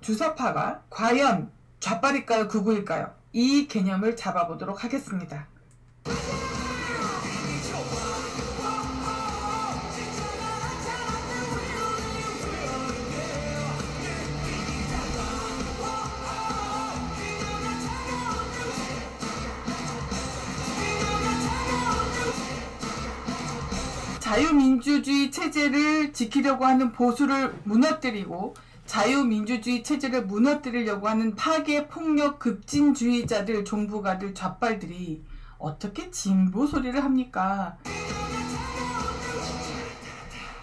주사파가 과연 좌빨일까요? 극우일까요? 이 개념을 잡아보도록 하겠습니다. 자유민주주의 체제를 지키려고 하는 보수를 무너뜨리고 자유민주주의 체제를 무너뜨리려고 하는 파괴, 폭력, 급진주의자들, 종부가들, 좌빨들이 어떻게 진보 소리를 합니까?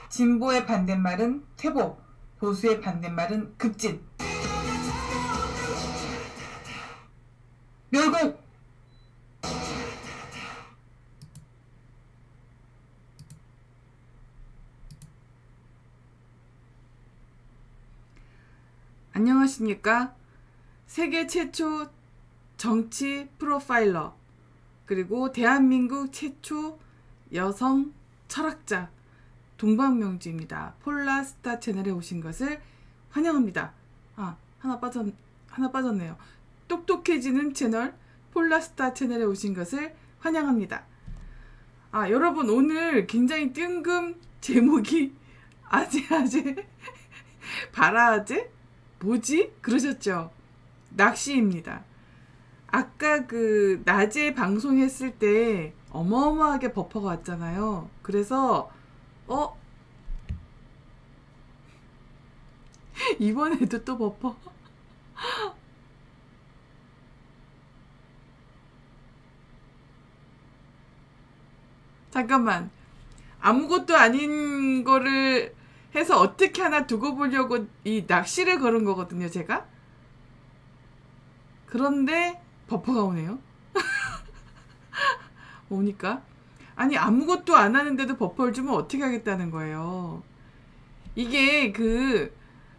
진보의 반대말은 퇴보, 보수의 반대말은 급진. 멸공! 안녕하십니까? 세계 최초 정치 프로파일러 그리고 대한민국 최초 여성 철학자 동방명주입니다. 폴라스타 채널에 오신 것을 환영합니다. 하나 빠졌네요. 똑똑해지는 채널 폴라스타 채널에 오신 것을 환영합니다. 여러분, 오늘 굉장히 뜬금 제목이 아재아재 바라아재? 뭐지? 그러셨죠? 낚시입니다. 아까 그 낮에 방송했을 때 어마어마하게 버퍼가 왔잖아요. 그래서 이번에도 또 버퍼. 잠깐만, 아무것도 아닌 거를 해서 어떻게 하나 두고 보려고 이 낚시를 걸은 거거든요, 제가. 그런데 버퍼가 오네요. 오니까 아니, 아무것도 안 하는데도 버퍼를 주면 어떻게 하겠다는 거예요. 이게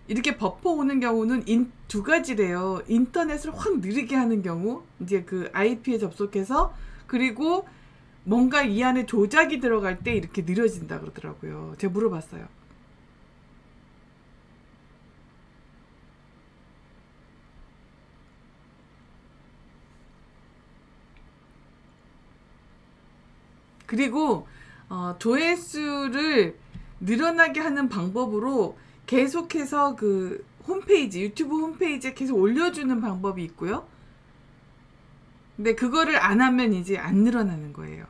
이렇게 버퍼 오는 경우는 두 가지래요. 인터넷을 확 느리게 하는 경우, 이제 그 IP에 접속해서, 그리고 뭔가 이 안에 조작이 들어갈 때 이렇게 느려진다 그러더라고요. 제가 물어봤어요. 그리고 조회수를 늘어나게 하는 방법으로 계속해서 그 홈페이지, 유튜브 홈페이지에 계속 올려주는 방법이 있고요. 근데 그거를 안 하면 이제 안 늘어나는 거예요.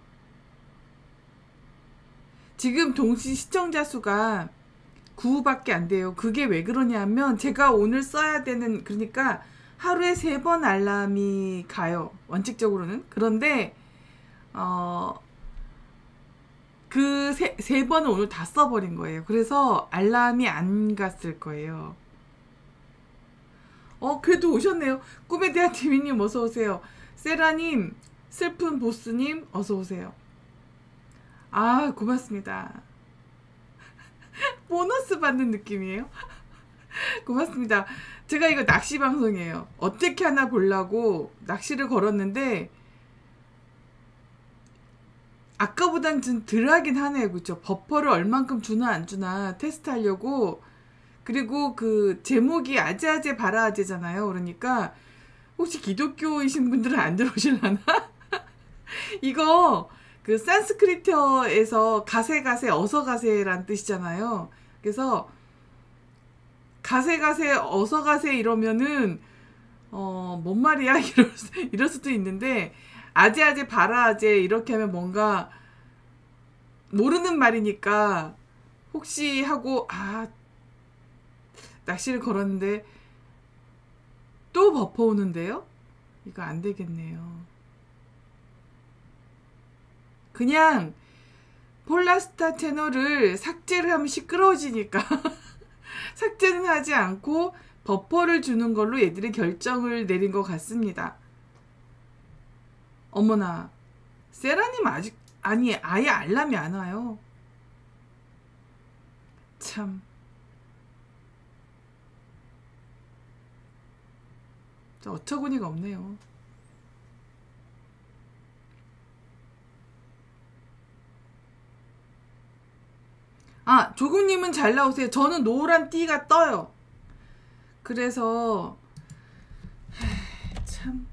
지금 동시 시청자 수가 9밖에 안 돼요. 그게 왜 그러냐면 제가 오늘 써야 되는, 그러니까 하루에 3번 알람이 가요. 원칙적으로는. 그런데 그 세 번을 오늘 다 써버린 거예요. 그래서 알람이 안 갔을 거예요. 그래도 오셨네요. 꿈에 대한 TV님 어서오세요. 세라님, 슬픈 보스님 어서오세요. 고맙습니다. 보너스 받는 느낌이에요. 고맙습니다. 제가 이거 낚시 방송이에요. 어떻게 하나 보려고 낚시를 걸었는데 아까보단 좀 덜하긴 하네요. 그쵸? 버퍼를 얼만큼 주나 안 주나 테스트 하려고. 그리고 그 제목이 아재아재 바라아재잖아요. 그러니까 혹시 기독교이신 분들은 안 들어오실라나? 이거 그 산스크리트어에서 가세가세 어서가세란 뜻이잖아요. 그래서 가세가세 어서가세 이러면은 뭔 말이야? 이럴 수도 있는데, 아재아재 바라아재 이렇게 하면 뭔가 모르는 말이니까 혹시 하고 낚시를 걸었는데 또 버퍼 오는데요? 이거 안 되겠네요. 그냥 폴라스타 채널을 삭제를 하면 시끄러워지니까 삭제는 하지 않고 버퍼를 주는 걸로 얘들이 결정을 내린 것 같습니다. 어머나, 세라님 아예 알람이 안 와요. 참. 어처구니가 없네요. 조금님은 잘 나오세요. 저는 노란 띠가 떠요. 그래서 참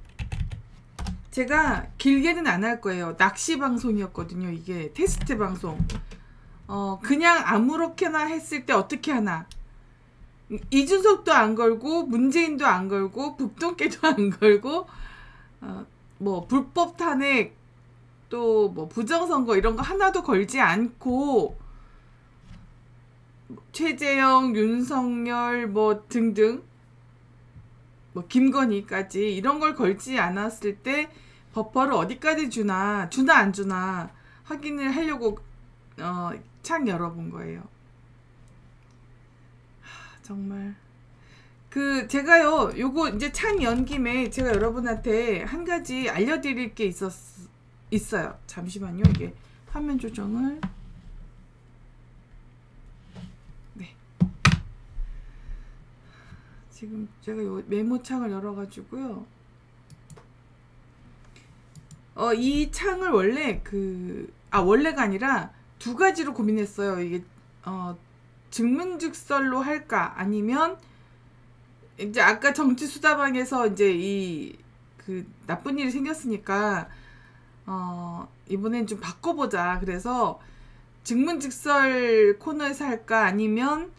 제가 길게는 안 할 거예요. 낚시 방송이었거든요. 이게 테스트 방송. 그냥 아무렇게나 했을 때 어떻게 하나. 이준석도 안 걸고 문재인도 안 걸고 북동계도 안 걸고 뭐 불법 탄핵 또 뭐 부정선거 이런 거 하나도 걸지 않고 최재형, 윤석열 뭐 등등 뭐 김건희까지 이런 걸 걸지 않았을 때 버퍼를 어디까지 주나 안 주나 확인을 하려고 창 열어본 거예요. 정말 제가요 요거 이제 창 연 김에 제가 여러분한테 한 가지 알려드릴 게 있어요. 잠시만요. 이게 화면 조정을 네 지금 제가 요 메모창을 열어가지고요. 이 창을 원래 원래가 아니라 두 가지로 고민했어요. 이게 증문즉설로 할까 아니면 이제 아까 정치수다방에서 이제 나쁜 일이 생겼으니까 이번엔 좀 바꿔보자. 그래서 증문즉설 코너에서 할까 아니면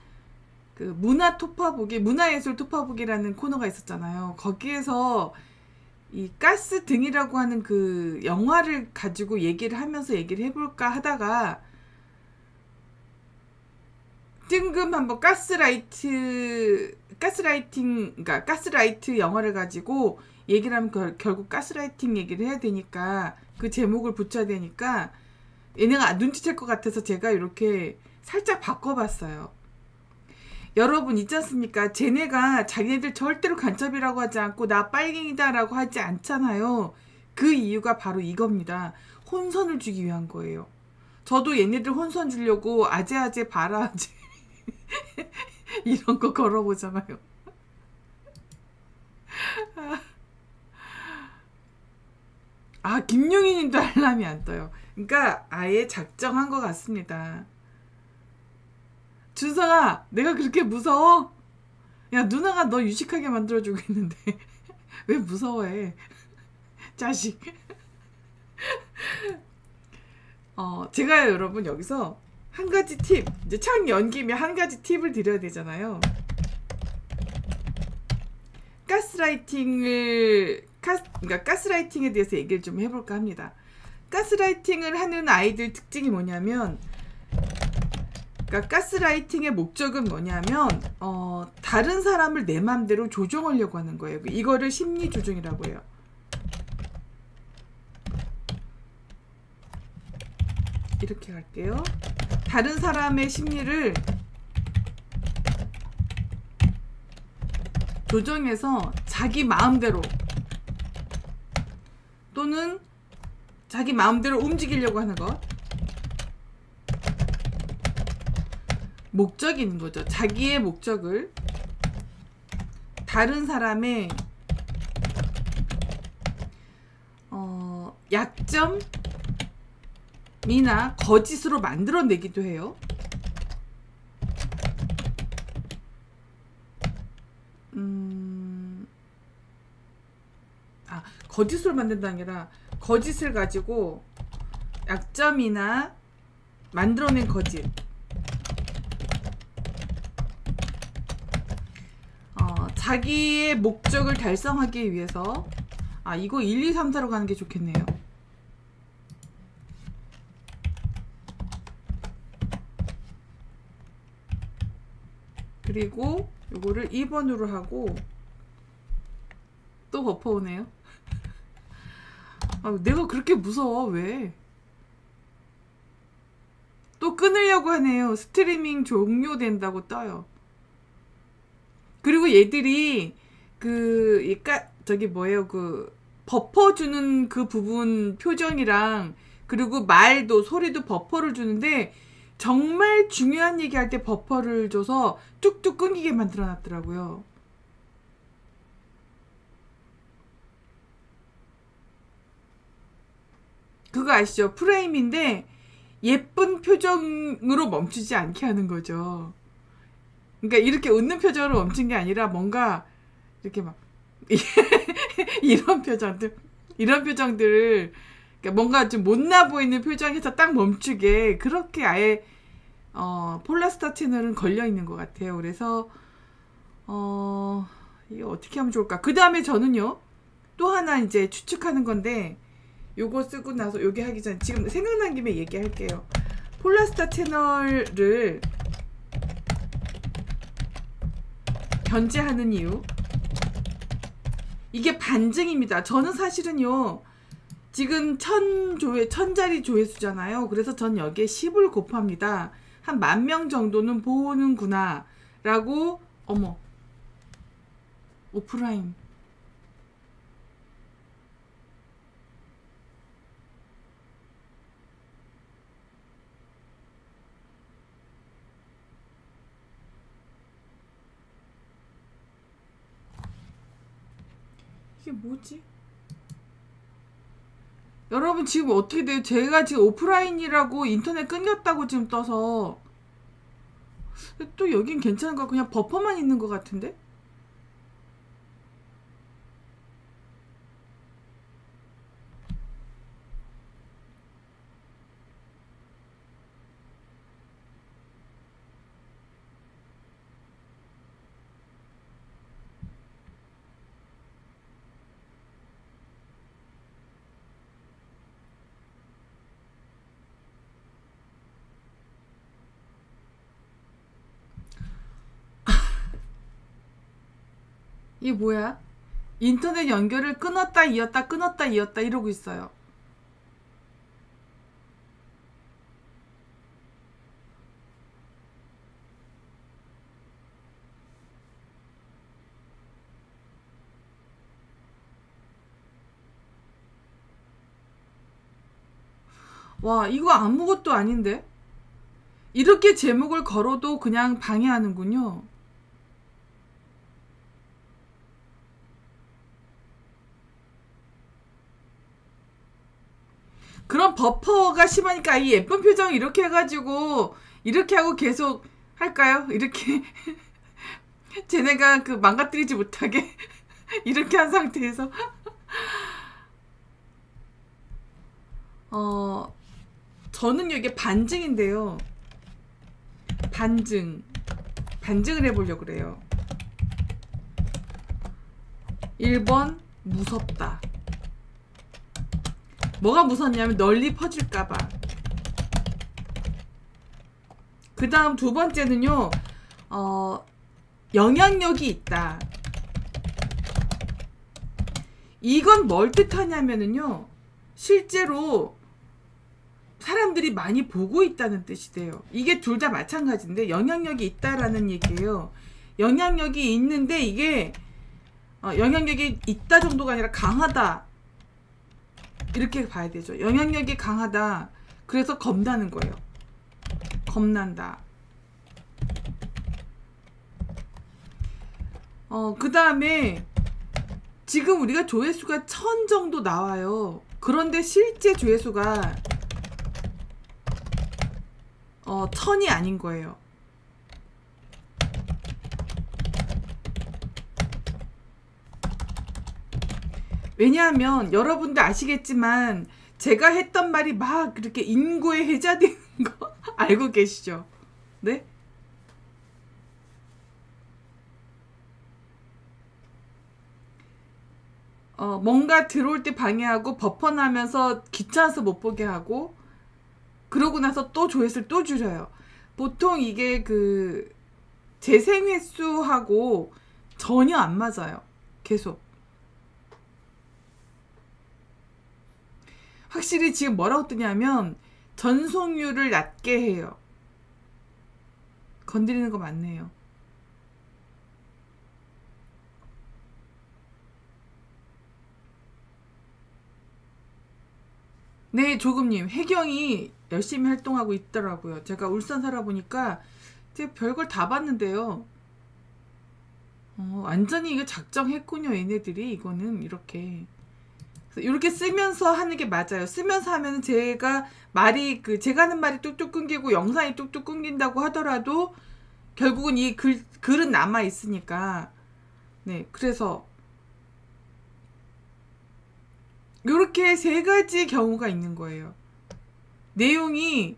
문화예술 토파보기라는 코너가 있었잖아요. 거기에서 이 가스 등이라고 하는 그 영화를 가지고 얘기를 하면서 얘기를 해볼까 하다가 뜬금 한번 가스라이팅, 그러니까 가스라이트 영화를 가지고 얘기를 하면 결국 가스라이팅 얘기를 해야 되니까 그 제목을 붙여야 되니까 얘네가 눈치챌 것 같아서 제가 이렇게 살짝 바꿔봤어요. 여러분 있지 않습니까? 쟤네가 자기네들 절대로 간첩이라고 하지 않고 나 빨갱이다라고 하지 않잖아요. 그 이유가 바로 이겁니다. 혼선을 주기 위한 거예요. 저도 얘네들 혼선 주려고 아재아재 바라아재 이런 거 걸어보잖아요. 김용희 님도 알람이 안 떠요. 그러니까 아예 작정한 것 같습니다. 준성아, 내가 그렇게 무서워? 야, 누나가 너 유식하게 만들어주고 있는데 왜 무서워해? 자식. 제가 여러분 여기서 한 가지 팁, 이제 창 연기면 한 가지 팁을 드려야 되잖아요. 그러니까 가스라이팅에 대해서 얘기를 좀 해볼까 합니다. 가스라이팅을 하는 아이들 특징이 뭐냐면, 그러니까 가스라이팅의 목적은 뭐냐면, 다른 사람을 내 맘대로 조종하려고 하는 거예요. 이거를 심리 조종이라고 해요. 이렇게 갈게요. 다른 사람의 심리를 조정해서 자기 마음대로 또는 자기 마음대로 움직이려고 하는 것. 목적이 있는 거죠. 자기의 목적을 다른 사람의 약점이나 거짓으로 만들어내기도 해요. 거짓으로 만든다는 게 아니라 거짓을 가지고 약점이나 만들어낸 거짓, 자기의 목적을 달성하기 위해서 이거 1, 2, 3, 4로 가는 게 좋겠네요. 그리고 요거를 2번으로 하고 또 버퍼 오네요. 내가 그렇게 무서워. 왜? 또 끊으려고 하네요. 스트리밍 종료된다고 떠요. 그리고 얘들이 버퍼 주는 그 부분 표정이랑 그리고 말도 소리도 버퍼를 주는데 정말 중요한 얘기할 때 버퍼를 줘서 뚝뚝 끊기게 만들어 놨더라고요. 그거 아시죠? 프레임인데 예쁜 표정으로 멈추지 않게 하는 거죠. 그러니까 이렇게 웃는 표정으로 멈춘 게 아니라 뭔가 이렇게 막 이런 표정들을 그러니까 뭔가 좀 못나 보이는 표정에서 딱 멈추게 그렇게 아예 폴라스타 채널은 걸려 있는 것 같아요. 그래서 이거 어떻게 하면 좋을까? 그 다음에 저는요 또 하나 이제 추측하는 건데 요거 쓰고 나서 요게 하기 전에 지금 생각난 김에 얘기할게요. 폴라스타 채널을 견제하는 이유 이게 반증입니다. 저는 사실은요 지금 1000자리 조회수잖아요. 그래서 전 여기에 10을 곱합니다. 한 10,000명 정도는 보는구나 라고. 어머, 오프라인 이게 뭐지? 여러분 지금 어떻게 돼요? 제가 지금 오프라인이라고 인터넷 끊겼다고 지금 떠서 또 여긴 괜찮은 거 그냥 버퍼만 있는 것 같은데? 이게 뭐야? 인터넷 연결을 끊었다 이었다 끊었다 이었다 이러고 있어요. 와, 이거 아무것도 아닌데? 이렇게 제목을 걸어도 그냥 방해하는군요. 그럼 버퍼가 심하니까 이 예쁜 표정 이렇게 해가지고 이렇게 하고 계속 할까요? 이렇게 쟤네가 그 망가뜨리지 못하게 이렇게 한 상태에서 저는 이게 반증인데요. 반증을 해보려고 그래요. 1번 무섭다. 뭐가 무섭냐면 널리 퍼질까봐. 그 다음 두 번째는요 영향력이 있다. 이건 뭘 뜻하냐면은요 실제로 사람들이 많이 보고 있다는 뜻이 돼요. 이게 둘 다 마찬가지인데 영향력이 있다라는 얘기예요. 영향력이 있는데 이게 영향력이 있다 정도가 아니라 강하다 이렇게 봐야 되죠. 영향력이 강하다. 그래서 겁나는 거예요. 겁난다. 그 다음에 지금 우리가 조회수가 1000 정도 나와요. 그런데 실제 조회수가 1000이 아닌 거예요. 왜냐하면 여러분들 아시겠지만 제가 했던 말이 막 그렇게 인구에 회자되는 거 알고 계시죠? 네? 뭔가 들어올 때 방해하고 버퍼나면서 귀찮아서 못 보게 하고 그러고 나서 또 조회수를 또 줄여요. 보통 이게 그 재생 횟수하고 전혀 안 맞아요. 계속. 확실히 지금 뭐라고 뜨냐면 전송률을 낮게 해요. 건드리는 거 맞네요. 네, 조금님. 혜경이 열심히 활동하고 있더라고요. 제가 울산 살아보니까 제가 별걸 다 봤는데요. 완전히 이거 작정했군요. 얘네들이 이거는 이렇게 쓰면서 하는 게 맞아요. 쓰면서 하면 제가 말이 제가 하는 말이 뚝뚝 끊기고 영상이 뚝뚝 끊긴다고 하더라도 결국은 이 글은 남아 있으니까. 네, 그래서 요렇게 세 가지 경우가 있는 거예요. 내용이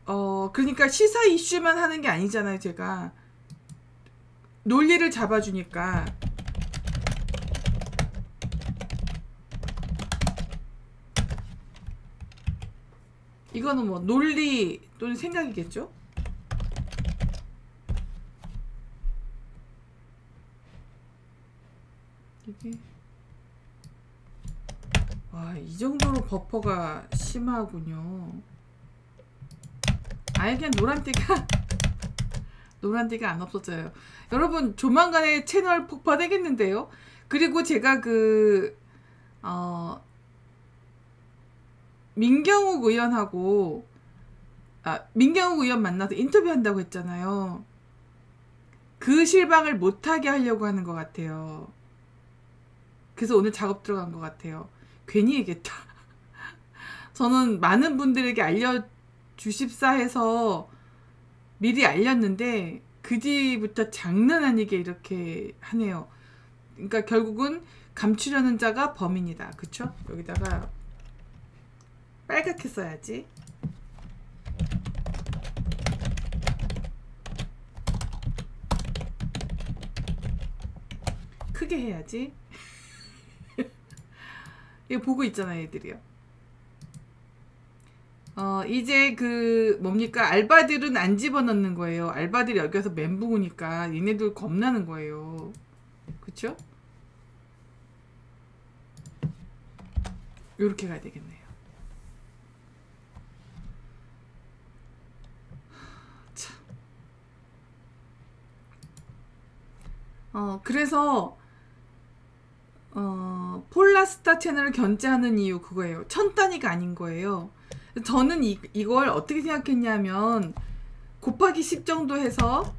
그러니까 시사 이슈만 하는 게 아니잖아요. 제가 논리를 잡아주니까. 이거는 뭐 논리 또는 생각이겠죠? 이게 와, 이 정도로 버퍼가 심하군요. 아예 그냥 노란띠가 안 없어져요. 여러분 조만간에 채널 폭파되겠는데요. 그리고 제가 민경욱 의원하고 민경욱 의원 만나서 인터뷰한다고 했잖아요. 그 실방을 못하게 하려고 하는 것 같아요. 그래서 오늘 작업 들어간 것 같아요. 괜히 얘기했다. 저는 많은 분들에게 알려주십사 해서 미리 알렸는데 그 뒤부터 장난 아니게 이렇게 하네요. 그러니까 결국은 감추려는 자가 범인이다. 그쵸? 여기다가 빨갛게 써야지. 크게 해야지. 이거 보고 있잖아, 애들이요. 이제 뭡니까? 알바들은 안 집어넣는 거예요. 알바들이 여기서 멘붕 오니까 얘네들 겁나는 거예요. 그쵸? 요렇게 가야 되겠네요. 참. 그래서 폴라스타 채널을 견제하는 이유 그거예요. 천 단위가 아닌 거예요. 저는 이걸 어떻게 생각했냐면 곱하기 10 정도 해서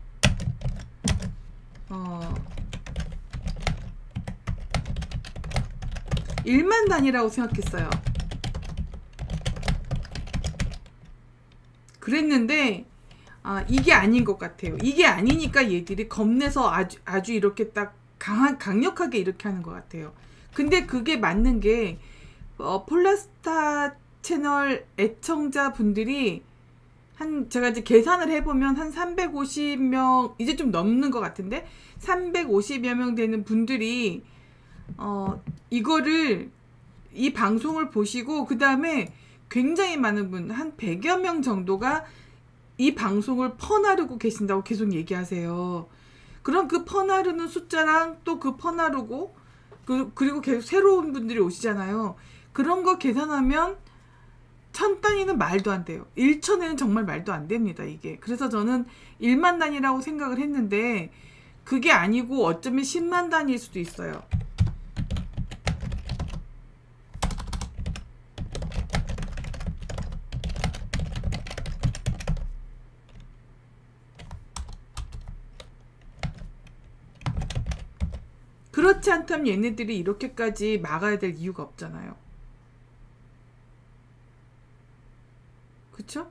1만 단위라고 생각했어요. 그랬는데 이게 아닌 것 같아요. 이게 아니니까 얘들이 겁내서 아주 이렇게 딱 강력하게 이렇게 하는 것 같아요. 근데 그게 맞는 게 폴라스타 채널 애청자 분들이 제가 이제 계산을 해보면 한 350명 이제 좀 넘는 것 같은데 350여 명 되는 분들이 이 방송을 보시고 그 다음에 굉장히 많은 분 한 100여 명 정도가 이 방송을 퍼나르고 계신다고 계속 얘기하세요. 그럼 그 퍼나르는 숫자랑 또 그 퍼나르고 그리고 계속 새로운 분들이 오시잖아요. 그런 거 계산하면 1000 단위는 말도 안 돼요. 1천에는 정말 말도 안 됩니다, 이게. 그래서 저는 1만 단위라고 생각을 했는데 그게 아니고 어쩌면 10만 단위일 수도 있어요. 그렇지 않다면 얘네들이 이렇게까지 막아야 될 이유가 없잖아요. 그쵸?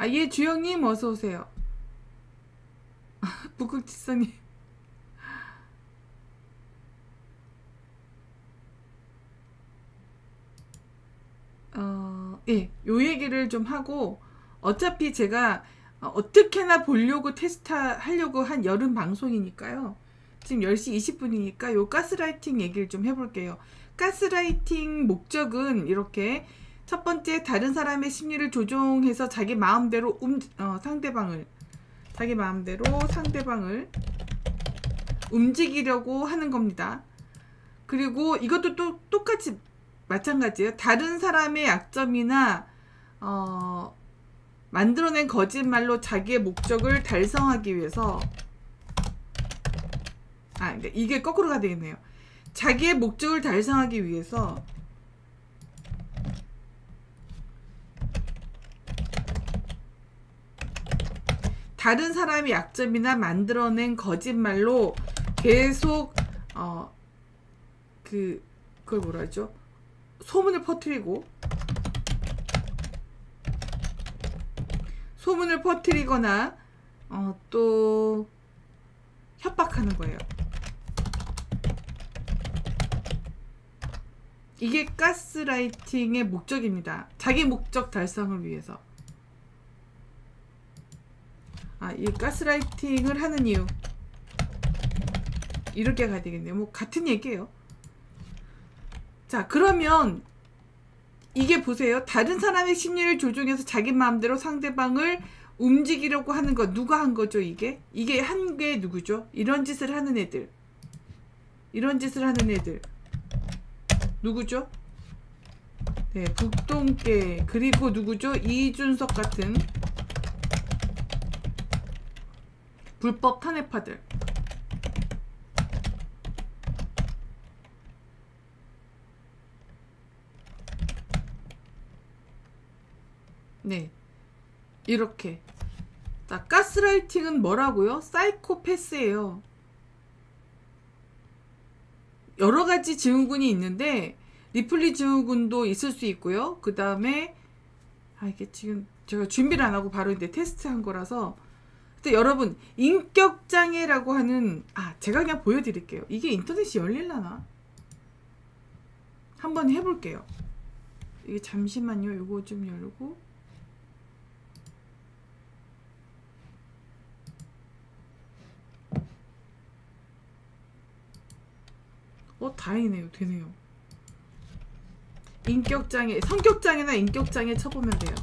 예, 주영님 어서오세요. 북극지선님. 예, 요 얘기를 좀 하고 어차피 제가 어떻게나 보려고 하려고 한 여름 방송이니까요. 지금 10시 20분이니까 요 가스라이팅 얘기를 좀 해볼게요. 가스라이팅 목적은 이렇게 첫 번째, 다른 사람의 심리를 조종해서 자기 마음대로 상대방을 움직이려고 하는 겁니다. 그리고 이것도 또 똑같이 마찬가지예요. 다른 사람의 약점이나 만들어낸 거짓말로 자기의 목적을 달성하기 위해서 이게 거꾸로 가야 되겠네요. 자기의 목적을 달성하기 위해서 다른 사람의 약점이나 만들어낸 거짓말로 계속 그걸 뭐라 하죠? 소문을 퍼뜨리고 소문을 퍼뜨리거나 또 협박하는 거예요. 이게 가스라이팅의 목적입니다. 자기 목적 달성을 위해서. 이 가스라이팅을 하는 이유. 이렇게 가야 되겠네요. 뭐 같은 얘기예요. 자, 그러면 이게 보세요. 다른 사람의 심리를 조종해서 자기 마음대로 상대방을 움직이려고 하는 거 누가 한 거죠? 이게 한 게 누구죠? 이런 짓을 하는 애들. 이런 짓을 하는 애들 누구죠? 네, 북동계. 그리고 누구죠? 이준석 같은 불법 탄핵파들. 네, 이렇게. 자, 가스라이팅은 뭐라고요? 사이코패스예요. 여러 가지 증후군이 있는데 리플리 증후군도 있을 수 있고요. 그 다음에 이게 지금 제가 준비를 안 하고 바로 이제 테스트한 거라서. 근데 여러분, 인격장애라고 하는 제가 그냥 보여드릴게요. 이게 인터넷이 열릴라나? 한번 해볼게요. 이게 잠시만요. 요거 좀 열고. 다행이네요. 되네요. 인격장애, 성격장애나 인격장애 쳐보면 돼요.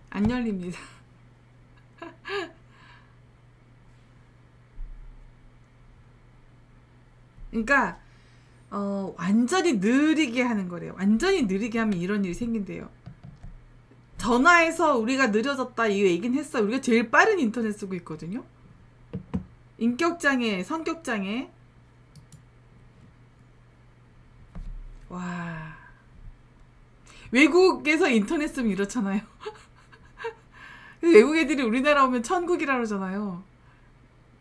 안 열립니다. 그러니까 완전히 느리게 하는 거래요. 완전히 느리게 하면 이런 일이 생긴대요. 전화해서 우리가 느려졌다 이 얘기는 했어요. 우리가 제일 빠른 인터넷 쓰고 있거든요. 인격장애, 성격장애. 와, 외국에서 인터넷 쓰면 이렇잖아요. 외국 애들이 우리나라 오면 천국이라 그러잖아요.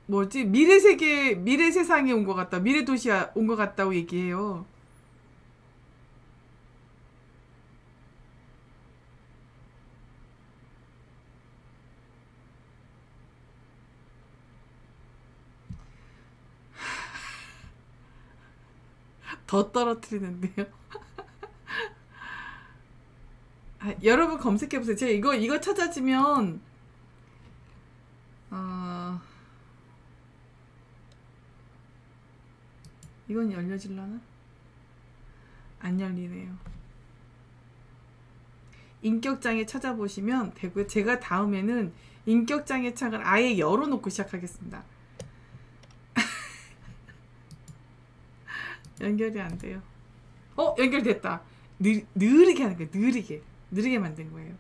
뭐지? 미래세계, 미래세상에 온 것 같다. 미래도시에 온 것 같다고 얘기해요. 더 떨어뜨리는데요. 여러분 검색해보세요. 제가 이거 찾아지면 이건 열려질라나? 안 열리네요. 인격장애 찾아보시면 되고요. 제가 다음에는 인격장애 창을 아예 열어놓고 시작하겠습니다. 연결이 안 돼요. 연결됐다. 느리게 하는 거예요. 느리게 만든 거예요.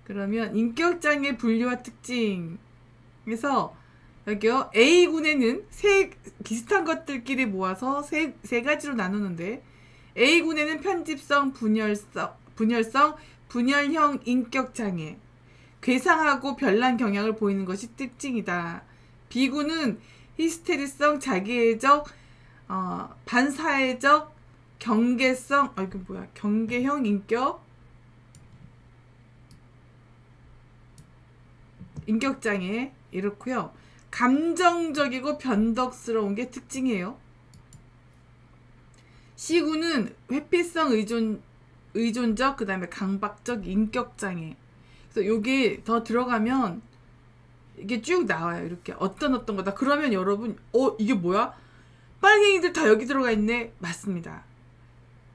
그러면 인격장애 분류와 특징에서 여기요. A군에는 비슷한 것들끼리 모아서 세 가지로 나누는데, A군에는 편집성, 분열형 인격장애, 괴상하고 별난 경향을 보이는 것이 특징이다. B군은 히스테리성, 자기애적, 반사회적, 경계형 인격장애 이렇고요. 감정적이고 변덕스러운 게 특징이에요. C군은 회피성 의존적, 그 다음에 강박적 인격장애. 그래서 요게 더 들어가면 이게 쭉 나와요. 이렇게 어떤 거다. 그러면 여러분 이게 뭐야? 빨갱이들 다 여기 들어가 있네. 맞습니다.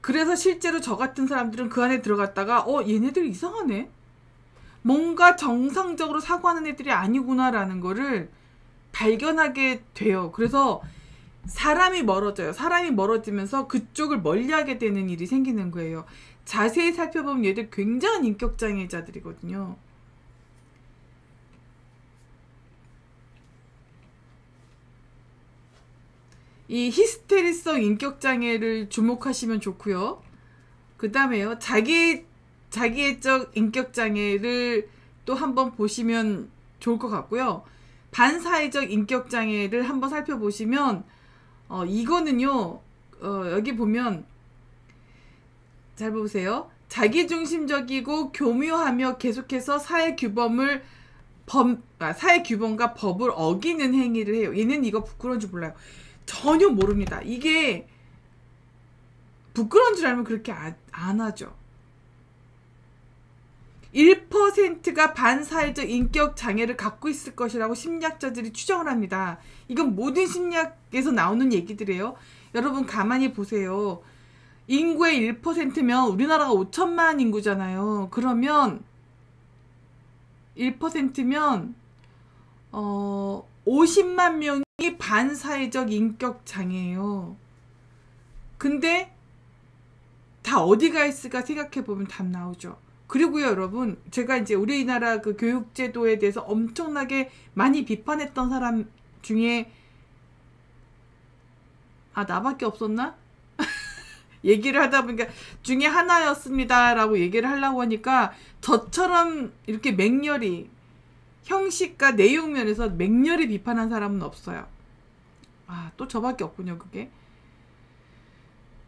그래서 실제로 저 같은 사람들은 그 안에 들어갔다가 얘네들 이상하네. 뭔가 정상적으로 사고하는 애들이 아니구나라는 거를 발견하게 돼요. 그래서 사람이 멀어져요. 사람이 멀어지면서 그쪽을 멀리하게 되는 일이 생기는 거예요. 자세히 살펴보면 얘들 굉장한 인격장애자들이거든요. 이 히스테리성 인격장애를 주목하시면 좋고요. 그 다음에요. 자기애적 인격장애를 또 한번 보시면 좋을 것 같고요. 반사회적 인격장애를 한번 살펴보시면 이거는요. 여기 보면 잘 보세요. 자기중심적이고 교묘하며 계속해서 사회규범과 법을 어기는 행위를 해요. 얘는 이거 부끄러운 줄 몰라요. 전혀 모릅니다. 이게 부끄러운 줄 알면 그렇게 안 하죠. 1%가 반사회적 인격 장애를 갖고 있을 것이라고 심리학자들이 추정을 합니다. 이건 모든 심리학에서 나오는 얘기들이에요. 여러분 가만히 보세요. 인구의 1%면 우리나라가 5천만 인구잖아요. 그러면 1%면 50만 명이 반사회적 인격 장애예요. 근데 다 어디가 있을까 생각해보면 답 나오죠. 그리고요, 여러분, 제가 이제 우리나라 그 교육제도에 대해서 엄청나게 많이 비판했던 사람 중에, 나밖에 없었나? 얘기를 하다 보니까 중에 하나였습니다. 라고 얘기를 하려고 하니까 저처럼 이렇게 맹렬히, 형식과 내용 면에서 맹렬히 비판한 사람은 없어요. 또 저밖에 없군요, 그게.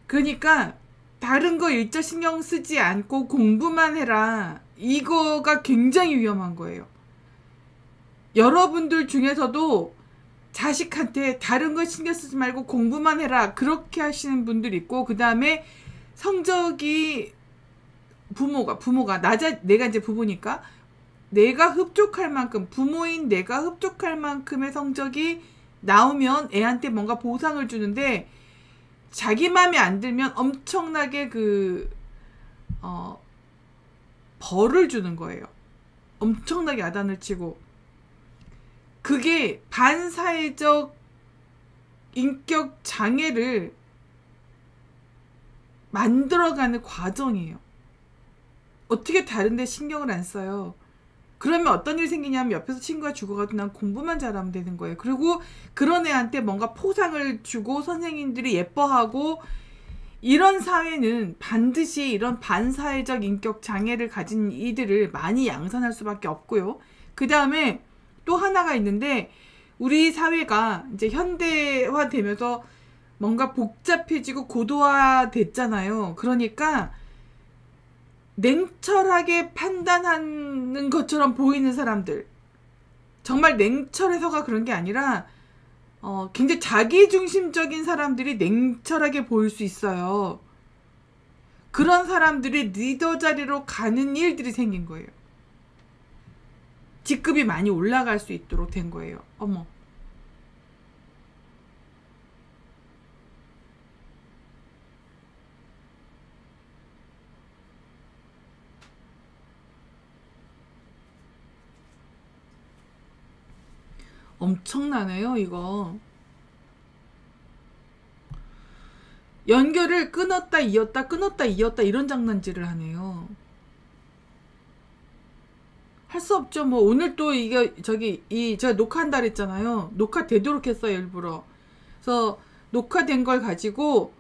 그러니까, 다른 거 일절 신경 쓰지 않고 공부만 해라. 이거가 굉장히 위험한 거예요. 여러분들 중에서도 자식한테 다른 거 신경 쓰지 말고 공부만 해라. 그렇게 하시는 분들 있고, 그 다음에 성적이 부모가 내가 이제 부모니까 내가 흡족할 만큼, 부모인 내가 흡족할 만큼의 성적이 나오면 애한테 뭔가 보상을 주는데, 자기 맘에 안 들면 엄청나게 벌을 주는 거예요. 엄청나게 야단을 치고. 그게 반사회적 인격 장애를 만들어가는 과정이에요. 어떻게 다른데 신경을 안 써요. 그러면 어떤 일이 생기냐면 옆에서 친구가 죽어가도 난 공부만 잘하면 되는 거예요. 그리고 그런 애한테 뭔가 포상을 주고 선생님들이 예뻐하고, 이런 사회는 반드시 이런 반사회적 인격 장애를 가진 이들을 많이 양산할 수밖에 없고요. 그 다음에 또 하나가 있는데, 우리 사회가 이제 현대화 되면서 뭔가 복잡해지고 고도화 됐잖아요. 그러니까 냉철하게 판단하는 것처럼 보이는 사람들, 정말 냉철해서가 그런 게 아니라 굉장히 자기중심적인 사람들이 냉철하게 보일 수 있어요. 그런 사람들이 리더 자리로 가는 일들이 생긴 거예요. 직급이 많이 올라갈 수 있도록 된 거예요. 어머. 엄청나네요, 이거. 연결을 끊었다 이었다 이런 장난질을 하네요. 할 수 없죠. 뭐 오늘 또 이게 제가 녹화한다 그랬잖아요. 녹화 되도록 했어요, 일부러. 그래서 녹화된 걸 가지고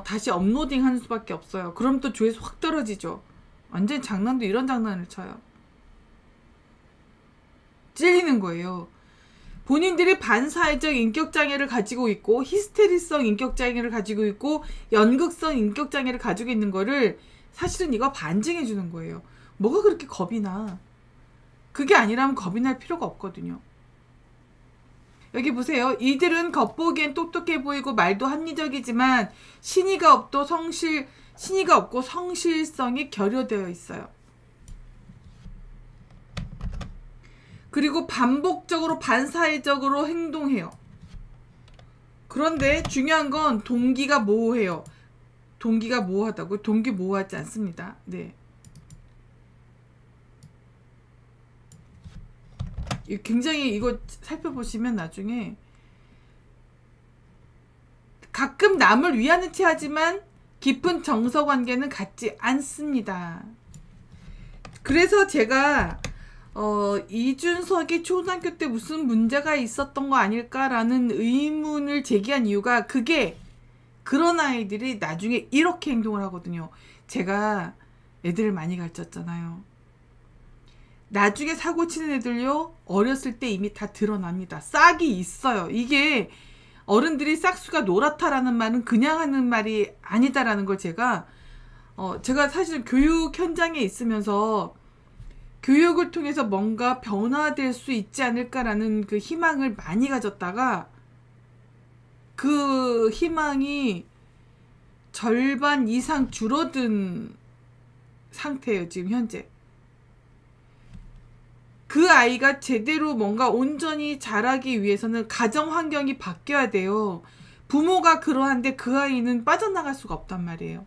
다시 업로딩 하는 수밖에 없어요. 그럼 또 조회수 확 떨어지죠. 완전 장난도 이런 장난을 쳐요. 찔리는 거예요. 본인들이 반사회적 인격장애를 가지고 있고, 히스테리성 인격장애를 가지고 있고, 연극성 인격장애를 가지고 있는 거를 사실은 이거 반증해 주는 거예요. 뭐가 그렇게 겁이 나? 그게 아니라면 겁이 날 필요가 없거든요. 여기 보세요. 이들은 겉보기엔 똑똑해 보이고 말도 합리적이지만 신의가 없고 성실성이 결여되어 있어요. 그리고 반복적으로 반사회적으로 행동해요. 그런데 중요한 건 동기가 모호해요. 동기가 모호하다고? 동기 모호하지 않습니다. 네. 굉장히 이거 살펴보시면 나중에 가끔 남을 위하는 체 하지만 깊은 정서 관계는 갖지 않습니다. 그래서 제가 이준석이 초등학교 때 무슨 문제가 있었던 거 아닐까라는 의문을 제기한 이유가, 그게 그런 아이들이 나중에 이렇게 행동을 하거든요. 제가 애들을 많이 가르쳤잖아요. 나중에 사고 치는 애들요, 어렸을 때 이미 다 드러납니다. 싹이 있어요. 이게 어른들이 싹수가 노랗다라는 말은 그냥 하는 말이 아니다라는 걸 제가 사실 교육 현장에 있으면서 교육을 통해서 뭔가 변화될 수 있지 않을까라는 그 희망을 많이 가졌다가 그 희망이 절반 이상 줄어든 상태예요, 지금 현재. 그 아이가 제대로 뭔가 온전히 자라기 위해서는 가정 환경이 바뀌어야 돼요. 부모가 그러한데 그 아이는 빠져나갈 수가 없단 말이에요.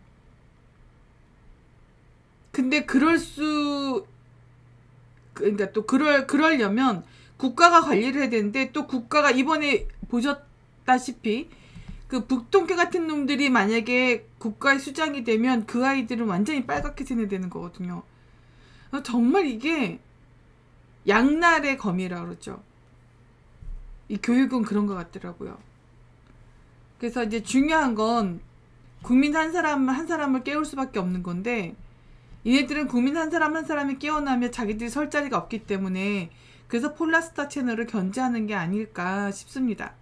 근데 그러니까 또 그러려면 국가가 관리를 해야 되는데, 또 국가가 이번에 보셨다시피 그 북동캐 같은 놈들이 만약에 국가의 수장이 되면 그 아이들은 완전히 빨갛게 지내되는 거거든요. 정말 이게 양날의 검이라고 그러죠. 이 교육은 그런 것 같더라고요. 그래서 이제 중요한 건 국민 한 사람을 깨울 수밖에 없는 건데, 얘네들은 국민 한 사람이 깨어나면 자기들이 설 자리가 없기 때문에 그래서 폴라스타 채널을 견제하는 게 아닐까 싶습니다.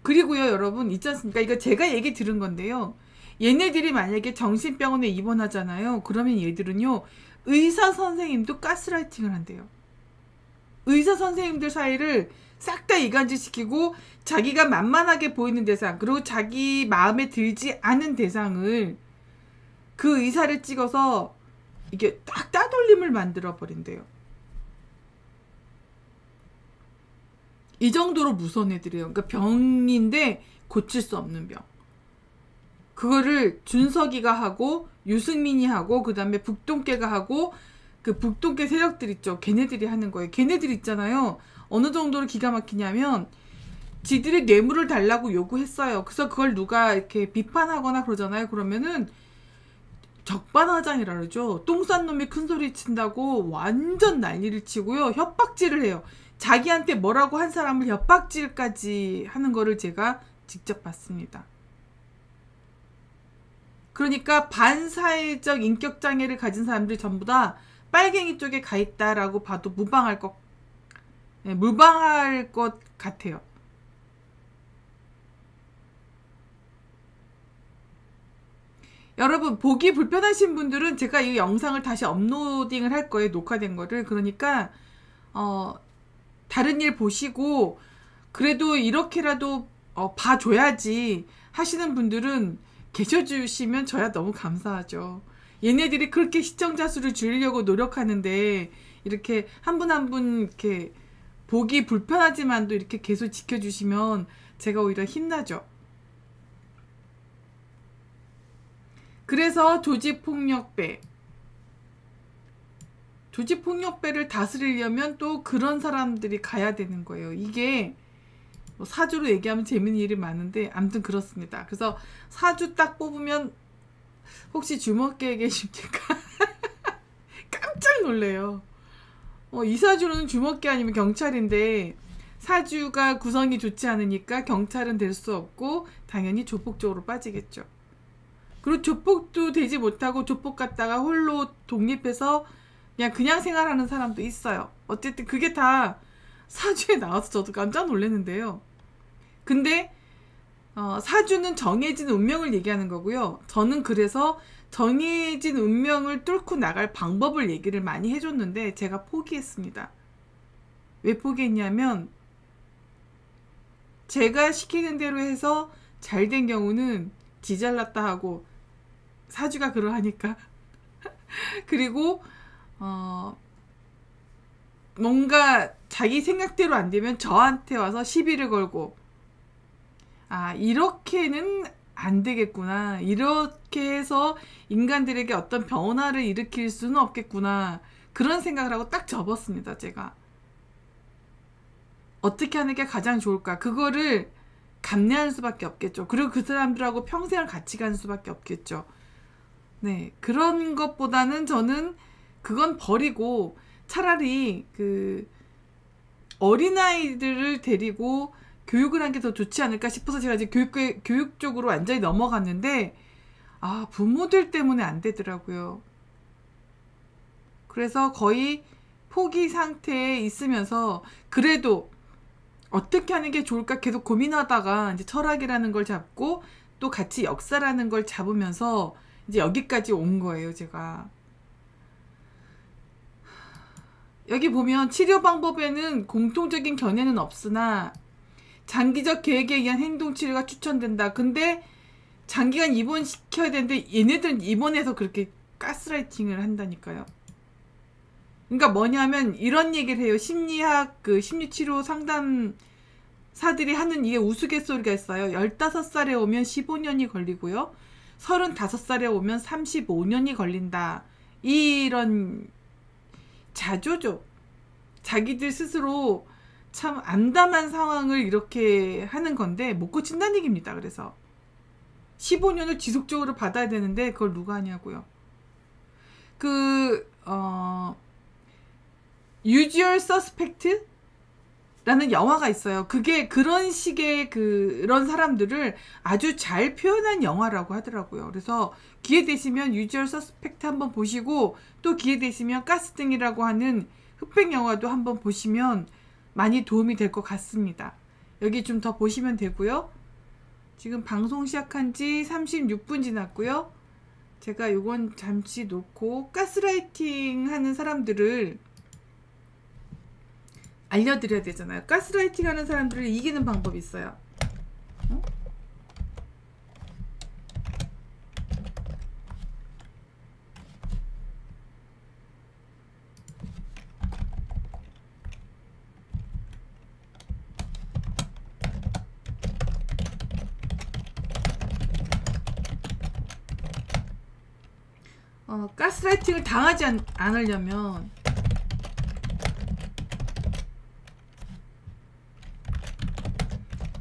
그리고요, 여러분 있지 않습니까? 이거 제가 얘기 들은 건데요. 얘네들이 만약에 정신병원에 입원하잖아요. 그러면 얘들은요, 의사 선생님도 가스라이팅을 한대요. 의사 선생님들 사이를 싹 다 이간질시키고 자기가 만만하게 보이는 대상, 그리고 자기 마음에 들지 않은 대상을 그 의사를 찍어서 이게 딱 따돌림을 만들어 버린대요. 이 정도로 무서운 애들이에요. 그러니까 병인데 고칠 수 없는 병. 그거를 준석이가 하고 유승민이 하고 그 다음에 북동캐가 하고 그 북동캐 세력들 있죠. 걔네들이 하는 거예요. 걔네들 있잖아요. 어느 정도로 기가 막히냐면 지들이 뇌물을 달라고 요구했어요. 그래서 그걸 누가 이렇게 비판하거나 그러잖아요. 그러면은 적반하장이라 그러죠. 똥 싼 놈이 큰 소리 친다고 완전 난리를 치고요. 협박질을 해요. 자기한테 뭐라고 한 사람을 협박질까지 하는 거를 제가 직접 봤습니다. 그러니까 반사회적 인격장애를 가진 사람들이 전부 다 빨갱이 쪽에 가 있다라고 봐도 무방할 것 같아요. 여러분, 보기 불편하신 분들은 제가 이 영상을 다시 업로딩을 할 거예요. 녹화된 거를. 그러니까 다른 일 보시고 그래도 이렇게라도 봐줘야지 하시는 분들은 계셔주시면 저야 너무 감사하죠. 얘네들이 그렇게 시청자 수를 줄이려고 노력하는데 이렇게 한 분 한 분 이렇게 보기 불편하지만도 이렇게 계속 지켜주시면 제가 오히려 힘나죠. 그래서 조직폭력배를 다스리려면 또 그런 사람들이 가야 되는 거예요. 이게 뭐 사주로 얘기하면 재밌는 일이 많은데 아무튼 그렇습니다. 그래서 사주 딱 뽑으면 혹시 주먹계에 계십니까? 깜짝 놀래요. 이 사주는 주먹계 아니면 경찰인데 사주가 구성이 좋지 않으니까 경찰은 될 수 없고 당연히 조폭 쪽으로 빠지겠죠. 그리고 조폭도 되지 못하고 조폭 갔다가 홀로 독립해서 그냥 생활하는 사람도 있어요. 어쨌든 그게 다 사주에 나와서 저도 깜짝 놀랐는데요. 근데 사주는 정해진 운명을 얘기하는 거고요. 저는 그래서 정해진 운명을 뚫고 나갈 방법을 얘기를 많이 해줬는데 제가 포기했습니다. 왜 포기했냐면 제가 시키는 대로 해서 잘 된 경우는 지 잘났다 하고 사주가 그러하니까 그리고 뭔가 자기 생각대로 안 되면 저한테 와서 시비를 걸고 이렇게는 안 되겠구나. 이렇게 해서 인간들에게 어떤 변화를 일으킬 수는 없겠구나. 그런 생각을 하고 딱 접었습니다. 제가. 어떻게 하는 게 가장 좋을까? 그거를 감내할 수밖에 없겠죠. 그리고 그 사람들하고 평생을 같이 가는 수밖에 없겠죠. 네, 그런 것보다는 저는 그건 버리고 차라리 그 어린아이들을 데리고 교육을 한 게 더 좋지 않을까 싶어서 제가 이제 교육 쪽으로 완전히 넘어갔는데 부모들 때문에 안 되더라고요. 그래서 거의 포기 상태에 있으면서 그래도 어떻게 하는 게 좋을까 계속 고민하다가 이제 철학이라는 걸 잡고 또 같이 역사라는 걸 잡으면서 이제 여기까지 온 거예요, 제가. 여기 보면 치료 방법에는 공통적인 견해는 없으나 장기적 계획에 의한 행동 치료가 추천된다. 근데 장기간 입원시켜야 되는데 얘네들은 입원해서 그렇게 가스라이팅을 한다니까요. 그러니까 뭐냐면 이런 얘기를 해요. 심리학 그 심리치료 상담사들이 하는 이게 우스갯소리가 있어요. 15살에 오면 15년이 걸리고요. 35살에 오면 35년이 걸린다. 이런 자조죠. 자기들 스스로 참 암담한 상황을 이렇게 하는 건데 못 고친다는 얘기입니다. 그래서 15년을 지속적으로 받아야 되는데 그걸 누가 하냐고요. Usual Suspect? 라는 영화가 있어요. 그게 그런 식의 그런 사람들을 아주 잘 표현한 영화라고 하더라고요. 그래서 기회 되시면 Usual Suspect 한번 보시고 또 기회 되시면 가스등이라고 하는 흑백 영화도 한번 보시면 많이 도움이 될 것 같습니다. 여기 좀 더 보시면 되고요. 지금 방송 시작한 지 36분 지났고요. 제가 요건 잠시 놓고 가스라이팅 하는 사람들을 알려드려야 되잖아요. 가스라이팅 하는 사람들을 이기는 방법이 있어요. 가스라이팅을 당하지 않으려면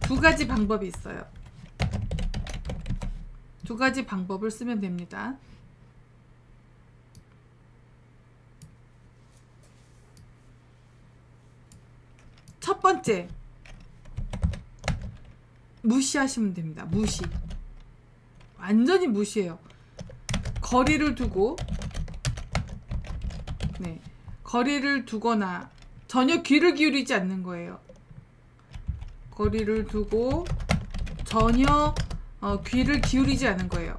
두 가지 방법이 있어요. 두 가지 방법을 쓰면 됩니다. 첫 번째, 무시하시면 됩니다. 무시. 완전히 무시해요. 거리를 두고, 네, 거리를 두거나 전혀 귀를 기울이지 않는 거예요. 거리를 두고 전혀 귀를 기울이지 않은 거예요.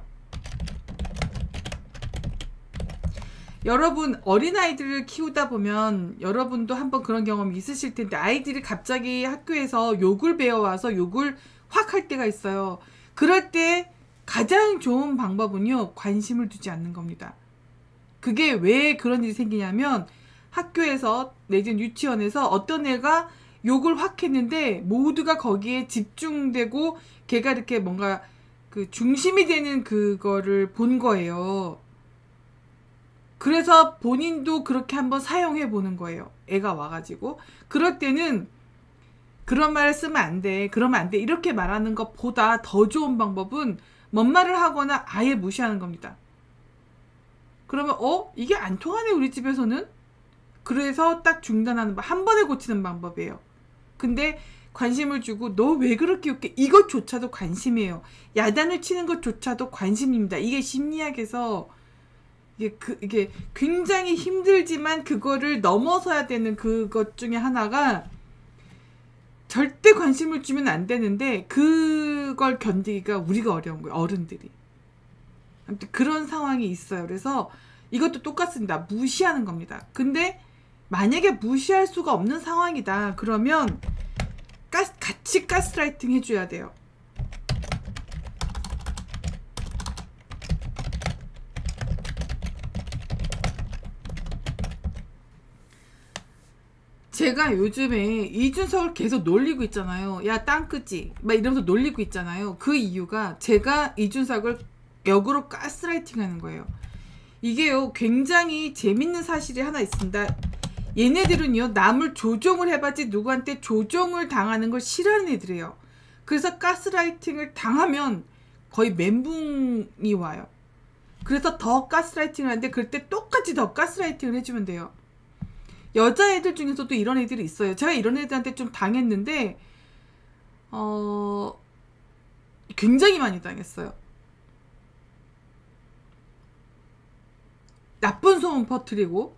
여러분 어린아이들을 키우다 보면 여러분도 한번 그런 경험이 있으실 텐데 아이들이 갑자기 학교에서 욕을 배워와서 욕을 확 할 때가 있어요. 그럴 때 가장 좋은 방법은요, 관심을 두지 않는 겁니다. 그게 왜 그런 일이 생기냐면 학교에서 내지는 유치원에서 어떤 애가 욕을 확 했는데 모두가 거기에 집중되고 걔가 이렇게 뭔가 그 중심이 되는 그거를 본 거예요. 그래서 본인도 그렇게 한번 사용해 보는 거예요. 애가 와가지고. 그럴 때는 그런 말을 쓰면 안 돼. 그러면 안 돼. 이렇게 말하는 것보다 더 좋은 방법은 뭔 말을 하거나 아예 무시하는 겁니다. 그러면 이게 안 통하네 우리 집에서는? 그래서 딱 중단하는 방, 한 번에 고치는 방법이에요. 근데 관심을 주고 너 왜 그렇게 욕해? 이것조차도 관심이에요. 야단을 치는 것조차도 관심입니다. 이게 심리학에서 이게 굉장히 힘들지만 그거를 넘어서야 되는 그것 중에 하나가 절대 관심을 주면 안 되는데 그걸 견디기가 우리가 어려운 거예요. 어른들이. 아무튼 그런 상황이 있어요. 그래서 이것도 똑같습니다. 무시하는 겁니다. 근데 만약에 무시할 수가 없는 상황이다. 그러면 같이 가스라이팅 해줘야 돼요. 제가 요즘에 이준석을 계속 놀리고 있잖아요. 야 땅끄지 막 이러면서 놀리고 있잖아요. 그 이유가 제가 이준석을 역으로 가스라이팅 하는 거예요. 이게요 굉장히 재밌는 사실이 하나 있습니다. 얘네들은요 남을 조종을 해봤지 누구한테 조종을 당하는 걸 싫어하는 애들이에요. 그래서 가스라이팅을 당하면 거의 멘붕이 와요. 그래서 더 가스라이팅을 하는데 그럴 때 똑같이 더 가스라이팅을 해주면 돼요. 여자애들 중에서도 이런 애들이 있어요. 제가 이런 애들한테 좀 당했는데 굉장히 많이 당했어요. 나쁜 소문 퍼뜨리고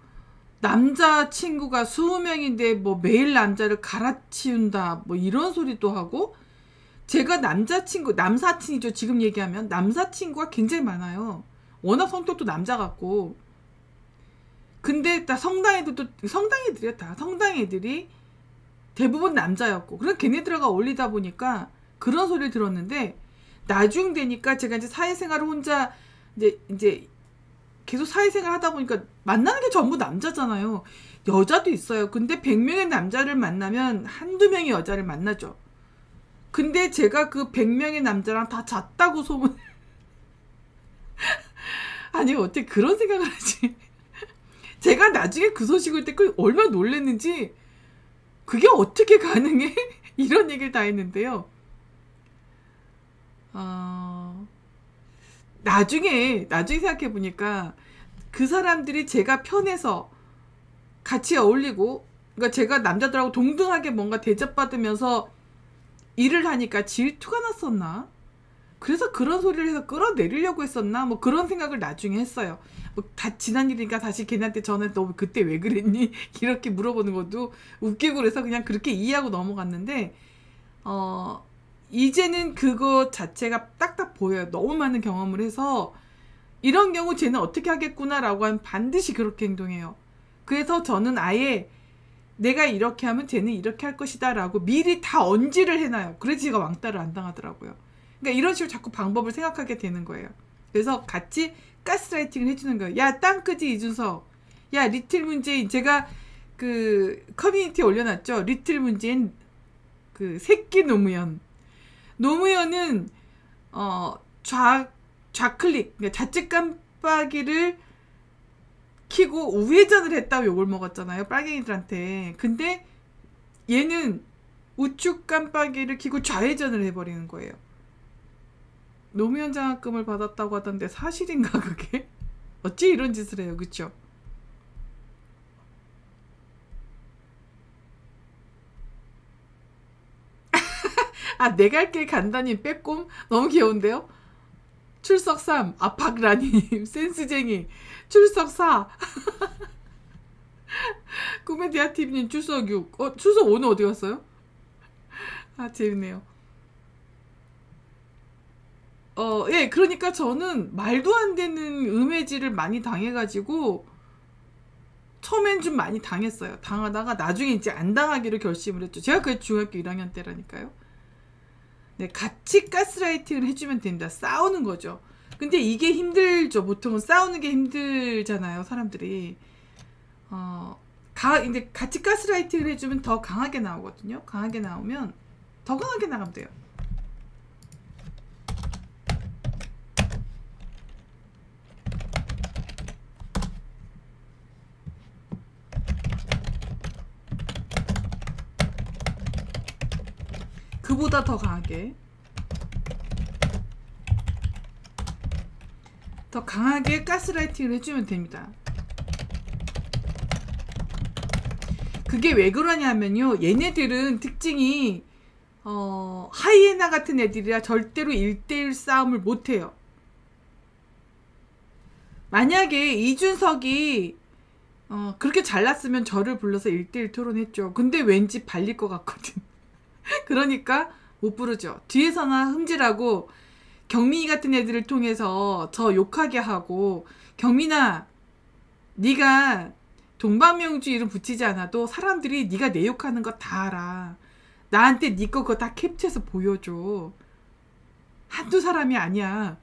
남자친구가 20명인데 뭐 매일 남자를 갈아치운다 뭐 이런 소리도 하고, 제가 남사친이죠. 지금 얘기하면 남사친구가 굉장히 많아요. 워낙 성격도 남자 같고. 근데 다 성당 애들이 대부분 남자였고, 그런 걔네들과 어울리다 보니까 그런 소리를 들었는데, 나중 되니까 제가 이제 사회생활을 혼자 이제 계속 사회생활 하다 보니까 만나는 게 전부 남자잖아요. 여자도 있어요. 근데 100명의 남자를 만나면 한두 명의 여자를 만나죠. 근데 제가 그 100명의 남자랑 다 잤다고 소문. 아니 어떻게 그런 생각을 하지. 제가 나중에 그 소식을 듣고 얼마나 놀랐는지, 그게 어떻게 가능해? 이런 얘기를 다 했는데요. 나중에 생각해 보니까 그 사람들이 제가 편해서 같이 어울리고, 그러니까 제가 남자들하고 동등하게 뭔가 대접받으면서 일을 하니까 질투가 났었나? 그래서 그런 소리를 해서 끌어내리려고 했었나? 뭐 그런 생각을 나중에 했어요. 뭐 다 지난 일이니까 다시 걔네한테 전에 너 그때 왜 그랬니? 이렇게 물어보는 것도 웃기고 그래서 그냥 그렇게 이해하고 넘어갔는데, 이제는 그거 자체가 딱딱 보여요. 너무 많은 경험을 해서 이런 경우 쟤는 어떻게 하겠구나라고 하면 반드시 그렇게 행동해요. 그래서 저는 아예 내가 이렇게 하면 쟤는 이렇게 할 것이다 라고 미리 다 언지를 해놔요. 그래서 제가 왕따를 안 당하더라고요. 그러니까 이런 식으로 자꾸 방법을 생각하게 되는 거예요. 그래서 같이 가스라이팅을 해주는 거예요. 야, 땅끄지 이준석. 야, 리틀 문재인. 제가 그 커뮤니티에 올려놨죠. 리틀 문재인 그 새끼 노무현. 노무현은 좌클릭, 그러니까 좌측 깜빡이를 키고 우회전을 했다고 욕을 먹었잖아요. 빨갱이들한테. 근데 얘는 우측 깜빡이를 키고 좌회전을 해버리는 거예요. 노무현 장학금을 받았다고 하던데 사실인가 그게? 어찌 이런 짓을 해요. 그쵸? 아, 내 갈 길 간다님 빼꼼? 너무 귀여운데요? 출석 3, 박라님, 센스쟁이, 출석 4, 꿈의 대하TV님 출석 6, 출석 5는 어디 갔어요? 아, 재밌네요. 예, 그러니까 저는 말도 안 되는 음해질을 많이 당해가지고, 처음엔 좀 많이 당했어요. 당하다가 나중에 이제 안 당하기로 결심을 했죠. 제가 그게 중학교 1학년 때라니까요. 네, 같이 가스라이팅을 해주면 됩니다. 싸우는 거죠. 근데 이게 힘들죠. 보통은 싸우는 게 힘들잖아요, 사람들이. 근데 같이 가스라이팅을 해주면 더 강하게 나오거든요. 강하게 나오면 더 강하게 나가면 돼요. 그보다 더 강하게. 더 강하게 가스라이팅을 해주면 됩니다. 그게 왜 그러냐면요. 얘네들은 특징이 하이에나 같은 애들이라 절대로 1대1 싸움을 못해요. 만약에 이준석이 그렇게 잘났으면 저를 불러서 1대1 토론했죠. 근데 왠지 발릴 것 같거든. 그러니까 못 부르죠. 뒤에서나 흠질하고 경민이 같은 애들을 통해서 저 욕하게 하고, 경민아, 네가 동방명주 이름 붙이지 않아도 사람들이 네가 내 욕하는 거 다 알아. 나한테 네 거 그거 다 캡처해서 보여줘. 한두 사람이 아니야.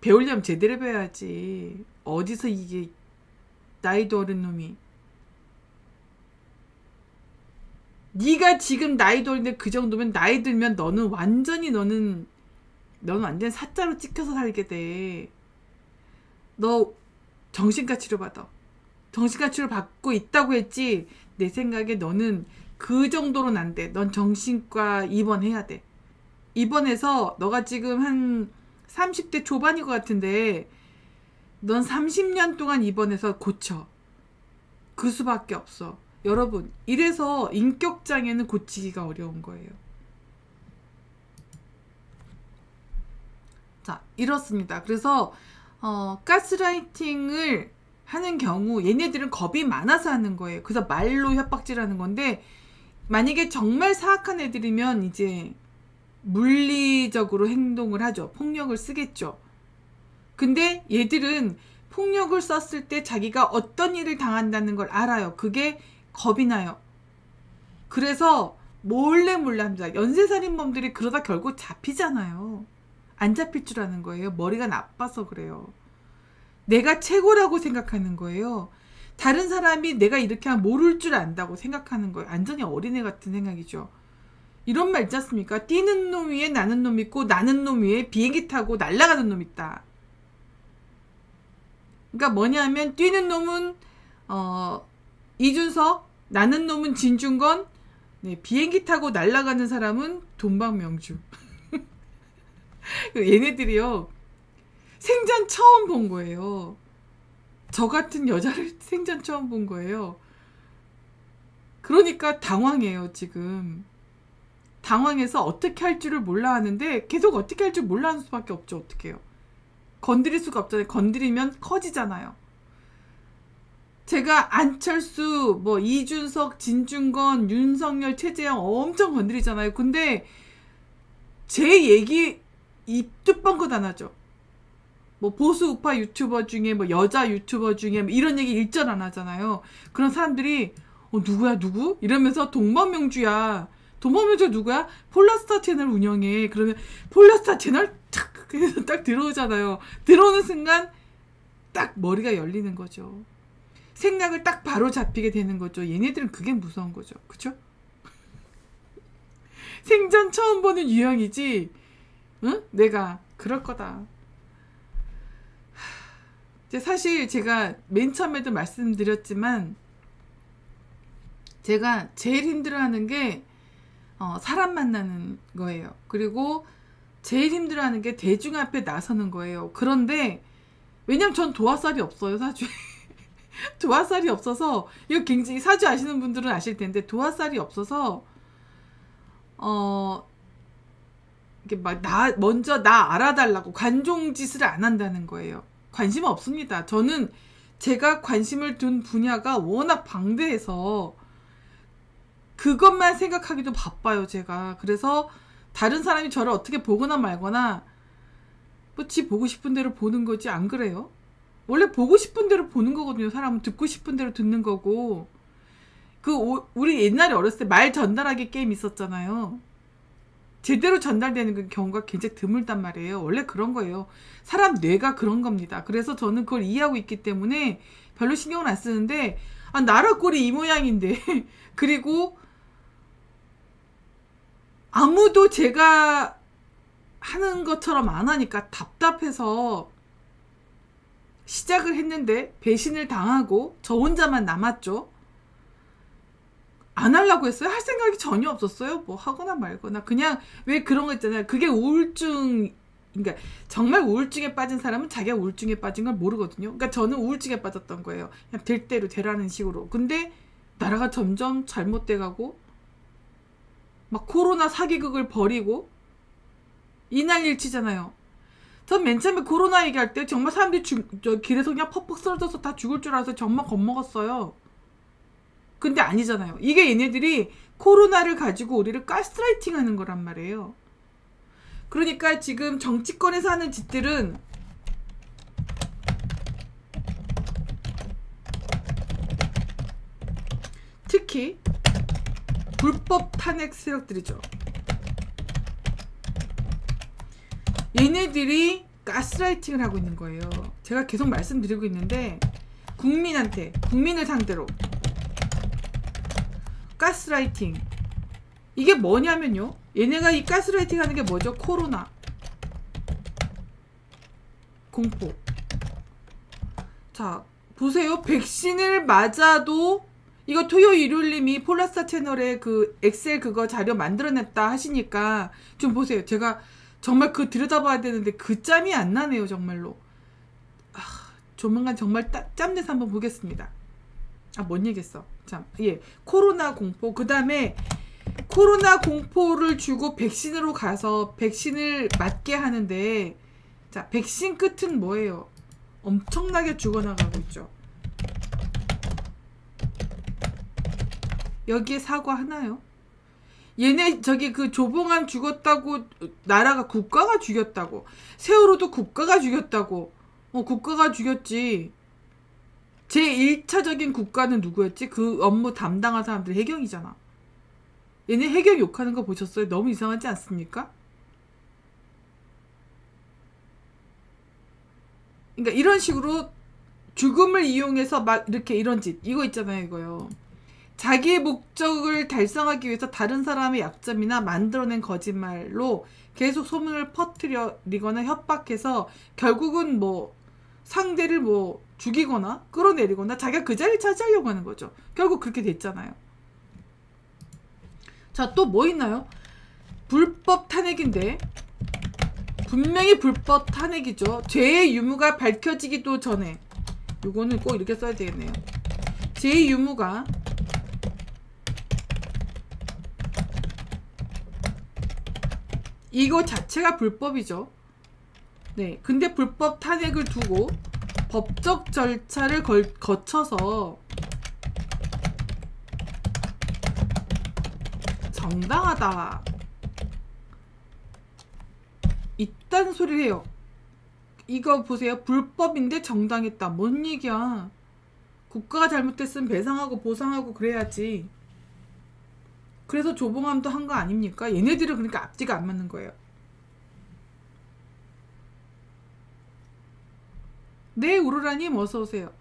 배우려면 제대로 배워야지. 어디서 이게 나이도 어린 놈이. 네가 지금 나이도 어린데 그 정도면, 나이 들면 너는 완전히 사자로 찍혀서 살게 돼. 너 정신과 치료 받아. 정신과 치료 받고 있다고 했지. 내 생각에 너는 그 정도로는 안 돼. 넌 정신과 입원해야 돼. 입원해서 너가 지금 한 30대 초반인 것 같은데 넌 30년 동안 입원해서 고쳐. 그 수밖에 없어. 여러분, 이래서 인격장애는 고치기가 어려운 거예요. 자, 이렇습니다. 그래서 가스라이팅을 하는 경우 얘네들은 겁이 많아서 하는 거예요. 그래서 말로 협박질하는 건데 만약에 정말 사악한 애들이면 이제 물리적으로 행동을 하죠. 폭력을 쓰겠죠. 근데 얘들은 폭력을 썼을 때 자기가 어떤 일을 당한다는 걸 알아요. 그게 겁이 나요. 그래서 몰래 합니다. 연쇄살인범들이 그러다 결국 잡히잖아요. 안 잡힐 줄 아는 거예요. 머리가 나빠서 그래요. 내가 최고라고 생각하는 거예요. 다른 사람이 내가 이렇게 하면 모를 줄 안다고 생각하는 거예요. 완전히 어린애 같은 생각이죠. 이런 말 있지 않습니까? 뛰는 놈 위에 나는 놈 있고 나는 놈 위에 비행기 타고 날아가는 놈 있다. 그러니까 뭐냐면 뛰는 놈은 이준석, 나는 놈은 진중권, 네, 비행기 타고 날아가는 사람은 동방명주. 얘네들이요. 생전 처음 본 거예요. 저 같은 여자를 생전 처음 본 거예요. 그러니까 당황해요, 지금. 당황해서 어떻게 할 줄을 몰라 하는데 계속 어떻게 할 줄 몰라 하는 수밖에 없죠. 어떻게 해요. 건드릴 수가 없잖아요. 건드리면 커지잖아요. 제가 안철수, 뭐 이준석, 진중권, 윤석열, 최재형 엄청 건드리잖아요. 근데 제 얘기 입도 뻥긋 안 하죠. 뭐 보수 우파 유튜버 중에 뭐 여자 유튜버 중에 뭐 이런 얘기 일절 안 하잖아요. 그런 사람들이 누구야 누구? 이러면서 동방명주야. 동방명주 누구야? 폴라스타 채널 운영해. 그러면 폴라스타 채널 탁 그래서 딱 들어오잖아요. 들어오는 순간 딱 머리가 열리는 거죠. 생각을 딱 바로 잡히게 되는 거죠. 얘네들은 그게 무서운 거죠. 그쵸? 생전 처음 보는 유형이지. 응? 내가 그럴 거다. 사실 제가 맨 처음에도 말씀드렸지만 제가 제일 힘들어하는 게 사람 만나는 거예요. 그리고 제일 힘들어하는 게 대중 앞에 나서는 거예요. 그런데 왜냐면 전 도화살이 없어요. 사주에. 도화살이 없어서 이거 굉장히 사주 아시는 분들은 아실 텐데 도화살이 없어서 이게 막 먼저 나 알아달라고 관종짓을 안 한다는 거예요. 관심 없습니다. 저는 제가 관심을 둔 분야가 워낙 방대해서 그것만 생각하기도 바빠요, 제가. 그래서 다른 사람이 저를 어떻게 보거나 말거나 뭐 지 보고 싶은 대로 보는 거지 안 그래요? 원래 보고 싶은 대로 보는 거거든요. 사람은 듣고 싶은 대로 듣는 거고. 우리 옛날에 어렸을 때 말 전달하기 게임 있었잖아요. 제대로 전달되는 경우가 굉장히 드물단 말이에요. 원래 그런 거예요. 사람 뇌가 그런 겁니다. 그래서 저는 그걸 이해하고 있기 때문에 별로 신경을 안 쓰는데 나라 꼴이 이 모양인데 그리고 아무도 제가 하는 것처럼 안 하니까 답답해서 시작을 했는데 배신을 당하고 저 혼자만 남았죠. 안 하려고 했어요. 할 생각이 전혀 없었어요. 뭐 하거나 말거나 그냥 왜 그런 거 있잖아요. 그게 우울증, 그러니까 정말 우울증에 빠진 사람은 자기가 우울증에 빠진 걸 모르거든요. 그러니까 저는 우울증에 빠졌던 거예요. 그냥 될 대로 되라는 식으로. 근데 나라가 점점 잘못돼가고 막 코로나 사기극을 벌이고 이날일치잖아요. 전 맨 처음에 코로나 얘기할 때 정말 사람들이 길에서 그냥 퍽퍽 쓰러져서 다 죽을 줄 알아서 정말 겁먹었어요. 근데 아니잖아요. 이게 얘네들이 코로나를 가지고 우리를 가스라이팅 하는 거란 말이에요. 그러니까 지금 정치권에서 하는 짓들은 특히 불법 탄핵 세력들이죠. 얘네들이 가스라이팅을 하고 있는 거예요. 제가 계속 말씀드리고 있는데 국민을 상대로 가스라이팅. 이게 뭐냐면요. 얘네가 이 가스라이팅 하는 게 뭐죠? 코로나. 공포. 자, 보세요. 백신을 맞아도 이거 토요 일요일님이 폴라스타 채널에 그 엑셀 그거 자료 만들어냈다 하시니까 좀 보세요. 제가 정말 그거 들여다봐야 되는데 그 짬이 안 나네요. 정말로. 조만간 정말 짬내서 한번 보겠습니다. 뭔 얘기했어? 참, 예. 코로나 공포. 그 다음에 코로나 공포를 주고 백신으로 가서 백신을 맞게 하는데, 자, 백신 끝은 뭐예요? 엄청나게 죽어나가고 있죠. 여기에 사과하나요? 얘네 저기 그 조봉암 죽었다고 나라가 국가가 죽였다고, 세월호도 국가가 죽였다고. 국가가 죽였지. 제1차적인 국가는 누구였지? 그 업무 담당한 사람들 해경이잖아. 얘네 해경 욕하는 거 보셨어요? 너무 이상하지 않습니까? 그러니까 이런 식으로 죽음을 이용해서 막 이렇게 이런 짓, 이거 있잖아요, 이거요. 자기의 목적을 달성하기 위해서 다른 사람의 약점이나 만들어낸 거짓말로 계속 소문을 퍼뜨리거나 협박해서 결국은 뭐 상대를 뭐 죽이거나 끌어내리거나 자기가 그 자리를 차지하려고 하는 거죠. 결국 그렇게 됐잖아요. 자, 또 뭐 있나요? 불법 탄핵인데, 분명히 불법 탄핵이죠. 죄의 유무가 밝혀지기도 전에, 요거는 꼭 이렇게 써야 되겠네요. 죄의 유무가 이거 자체가 불법이죠. 네, 근데 불법 탄핵을 두고 법적 절차를 거쳐서 정당하다 이딴 소리를 해요. 이거 보세요. 불법인데 정당했다. 뭔 얘기야. 국가가 잘못했으면 배상하고 보상하고 그래야지. 그래서 조봉암도 한 거 아닙니까? 얘네들은 그러니까 앞뒤가 안 맞는 거예요. 네, 우르라님 어서오세요.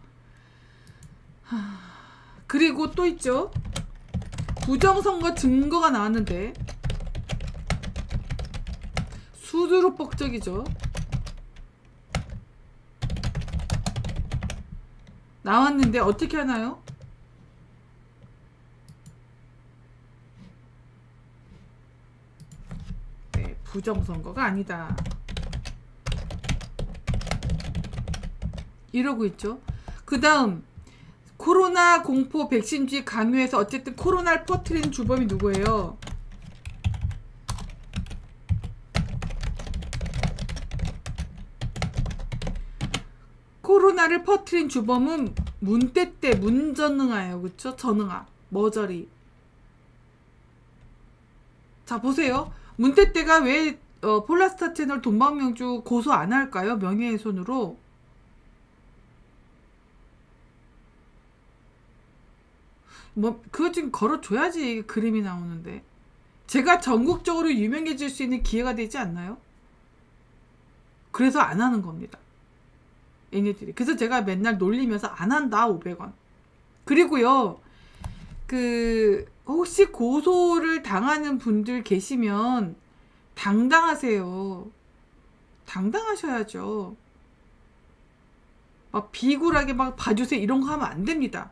그리고 또 있죠. 부정선거 증거가 나왔는데 수두룩 뻑적이죠. 나왔는데 어떻게 하나요? 네, 부정선거가 아니다 이러고 있죠. 그 다음 코로나 공포 백신주의 강요해서 어쨌든 코로나를 퍼뜨리는 주범이 누구예요? 코로나를 퍼뜨린 주범은 문떼떼, 문전응아예요. 그쵸? 전응아, 머저리. 자, 보세요. 문떼떼가 왜 폴라스타 채널 돈방명주 고소 안 할까요? 명예훼손으로. 뭐 그거 지금 걸어줘야지 그림이 나오는데. 제가 전국적으로 유명해질 수 있는 기회가 되지 않나요? 그래서 안 하는 겁니다. 얘네들이. 그래서 제가 맨날 놀리면서 안 한다 500원. 그리고요, 혹시 고소를 당하는 분들 계시면 당당하세요. 당당하셔야죠. 막 비굴하게 막 봐주세요 이런 거 하면 안 됩니다.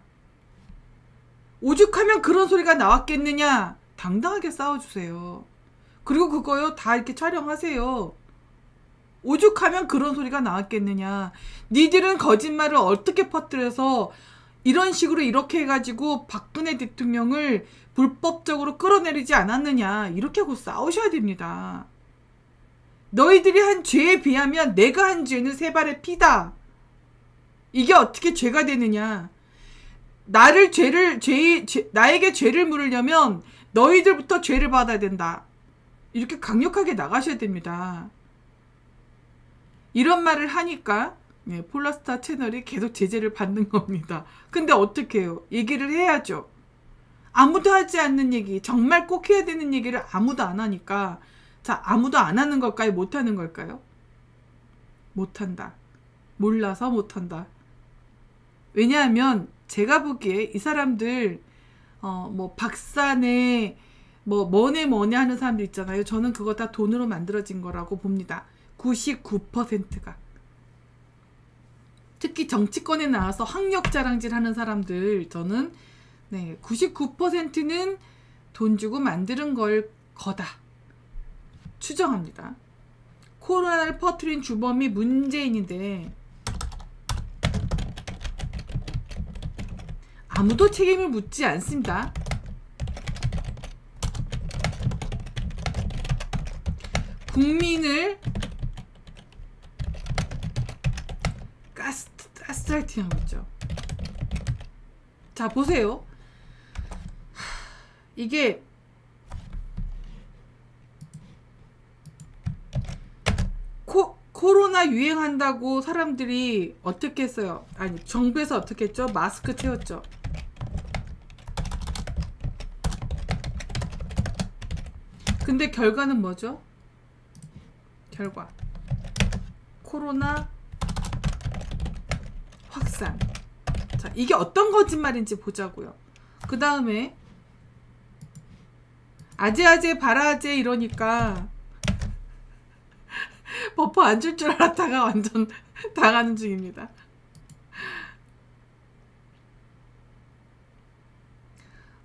오죽하면 그런 소리가 나왔겠느냐. 당당하게 싸워주세요. 그리고 그거요 다 이렇게 촬영하세요. 오죽하면 그런 소리가 나왔겠느냐. 니들은 거짓말을 어떻게 퍼뜨려서 이런 식으로 이렇게 해가지고 박근혜 대통령을 불법적으로 끌어내리지 않았느냐. 이렇게 하고 싸우셔야 됩니다. 너희들이 한 죄에 비하면 내가 한 죄는 세 발의 피다. 이게 어떻게 죄가 되느냐. 나에게 죄를 물으려면 너희들부터 죄를 받아야 된다. 이렇게 강력하게 나가셔야 됩니다. 이런 말을 하니까 폴라스타 채널이 계속 제재를 받는 겁니다. 근데 어떻게 해요? 얘기를 해야죠. 아무도 하지 않는 얘기, 정말 꼭 해야 되는 얘기를 아무도 안 하니까. 자, 아무도 안 하는 걸까요? 못하는 걸까요? 못한다. 몰라서 못한다. 왜냐하면 제가 보기에 이 사람들 뭐 박사네 뭐네 하는 사람들 있잖아요. 저는 그거 다 돈으로 만들어진 거라고 봅니다. 99%가. 특히 정치권에 나와서 학력 자랑질 하는 사람들, 저는 99%는 돈 주고 만드는 걸 거다 추정합니다. 코로나를 퍼뜨린 주범이 문재인인데 아무도 책임을 묻지 않습니다. 국민을 가스라이팅하고 있죠. 자, 보세요. 이게 코로나 유행한다고 사람들이 어떻게 했어요? 아니, 정부에서 어떻게 했죠? 마스크 채웠죠. 근데 결과는 뭐죠? 결과 코로나 확산. 자, 이게 어떤 거짓말인지 보자고요. 그 다음에 아재아재 바라아재 이러니까 버퍼 안 줄 줄 알았다가 완전 당하는 중입니다.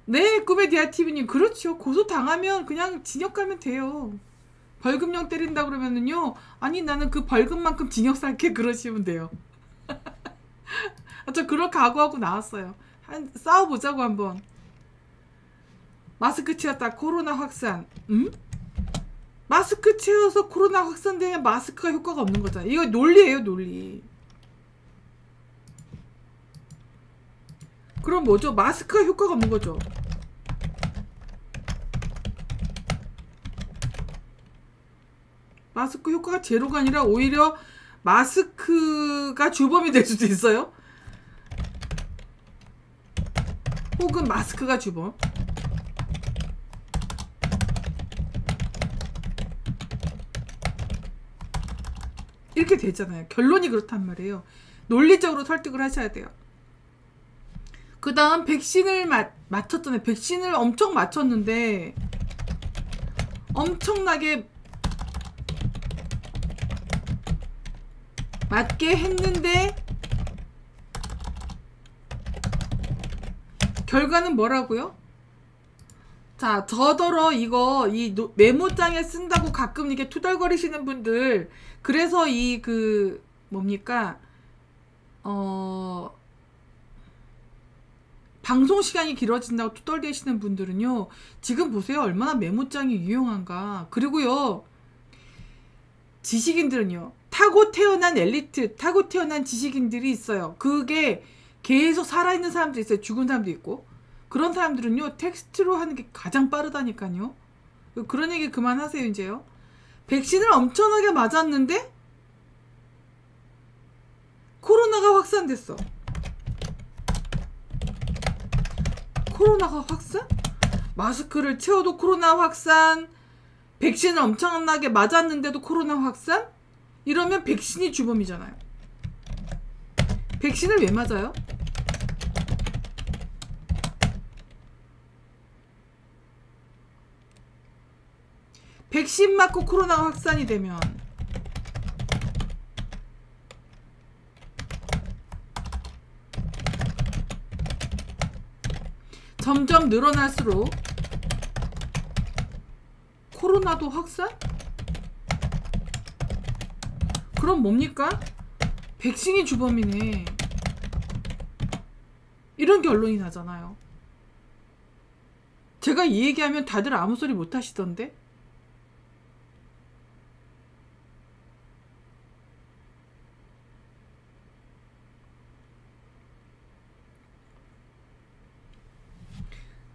네, 꿈의 디아TV님, 그렇죠. 고소 당하면 그냥 징역 가면 돼요. 벌금형 때린다 그러면은요, 아니 나는 그 벌금만큼 징역 살게, 그러시면 돼요. 저 그럴 각오하고 나왔어요. 싸워보자고 한번. 마스크 채웠다 코로나 확산. 마스크 채워서 코로나 확산되면 마스크가 효과가 없는 거잖아. 이거 논리예요, 논리. 그럼 뭐죠? 마스크가 효과가 없는 거죠. 마스크 효과가 제로가 아니라 오히려 마스크가 주범이 될 수도 있어요. 혹은 마스크가 주범. 이렇게 되잖아요. 결론이 그렇단 말이에요. 논리적으로 설득을 하셔야 돼요. 그 다음 백신을 맞췄잖아요. 백신을 엄청 맞췄는데 엄청나게 맞게 했는데 결과는 뭐라고요? 자, 저더러 이거 이 메모장에 쓴다고 가끔 이게 투덜거리시는 분들, 그래서 이 그 뭡니까 방송 시간이 길어진다고 투덜대시는 분들은요, 지금 보세요. 얼마나 메모장이 유용한가. 그리고요, 지식인들은요, 타고 태어난 엘리트, 타고 태어난 지식인들이 있어요. 그게 계속 살아있는 사람도 있어요. 죽은 사람도 있고. 그런 사람들은요, 텍스트로 하는 게 가장 빠르다니까요. 그런 얘기 그만하세요, 이제요. 백신을 엄청나게 맞았는데 코로나가 확산됐어. 코로나가 확산? 마스크를 채워도 코로나 확산, 백신을 엄청나게 맞았는데도 코로나 확산? 이러면 백신이 주범이잖아요. 백신을 왜 맞아요? 백신 맞고 코로나가 확산이 되면 점점 늘어날수록 코로나도 확산? 그럼 뭡니까? 백신이 주범이네. 이런 결론이 나잖아요. 제가 이 얘기하면 다들 아무 소리 못 하시던데?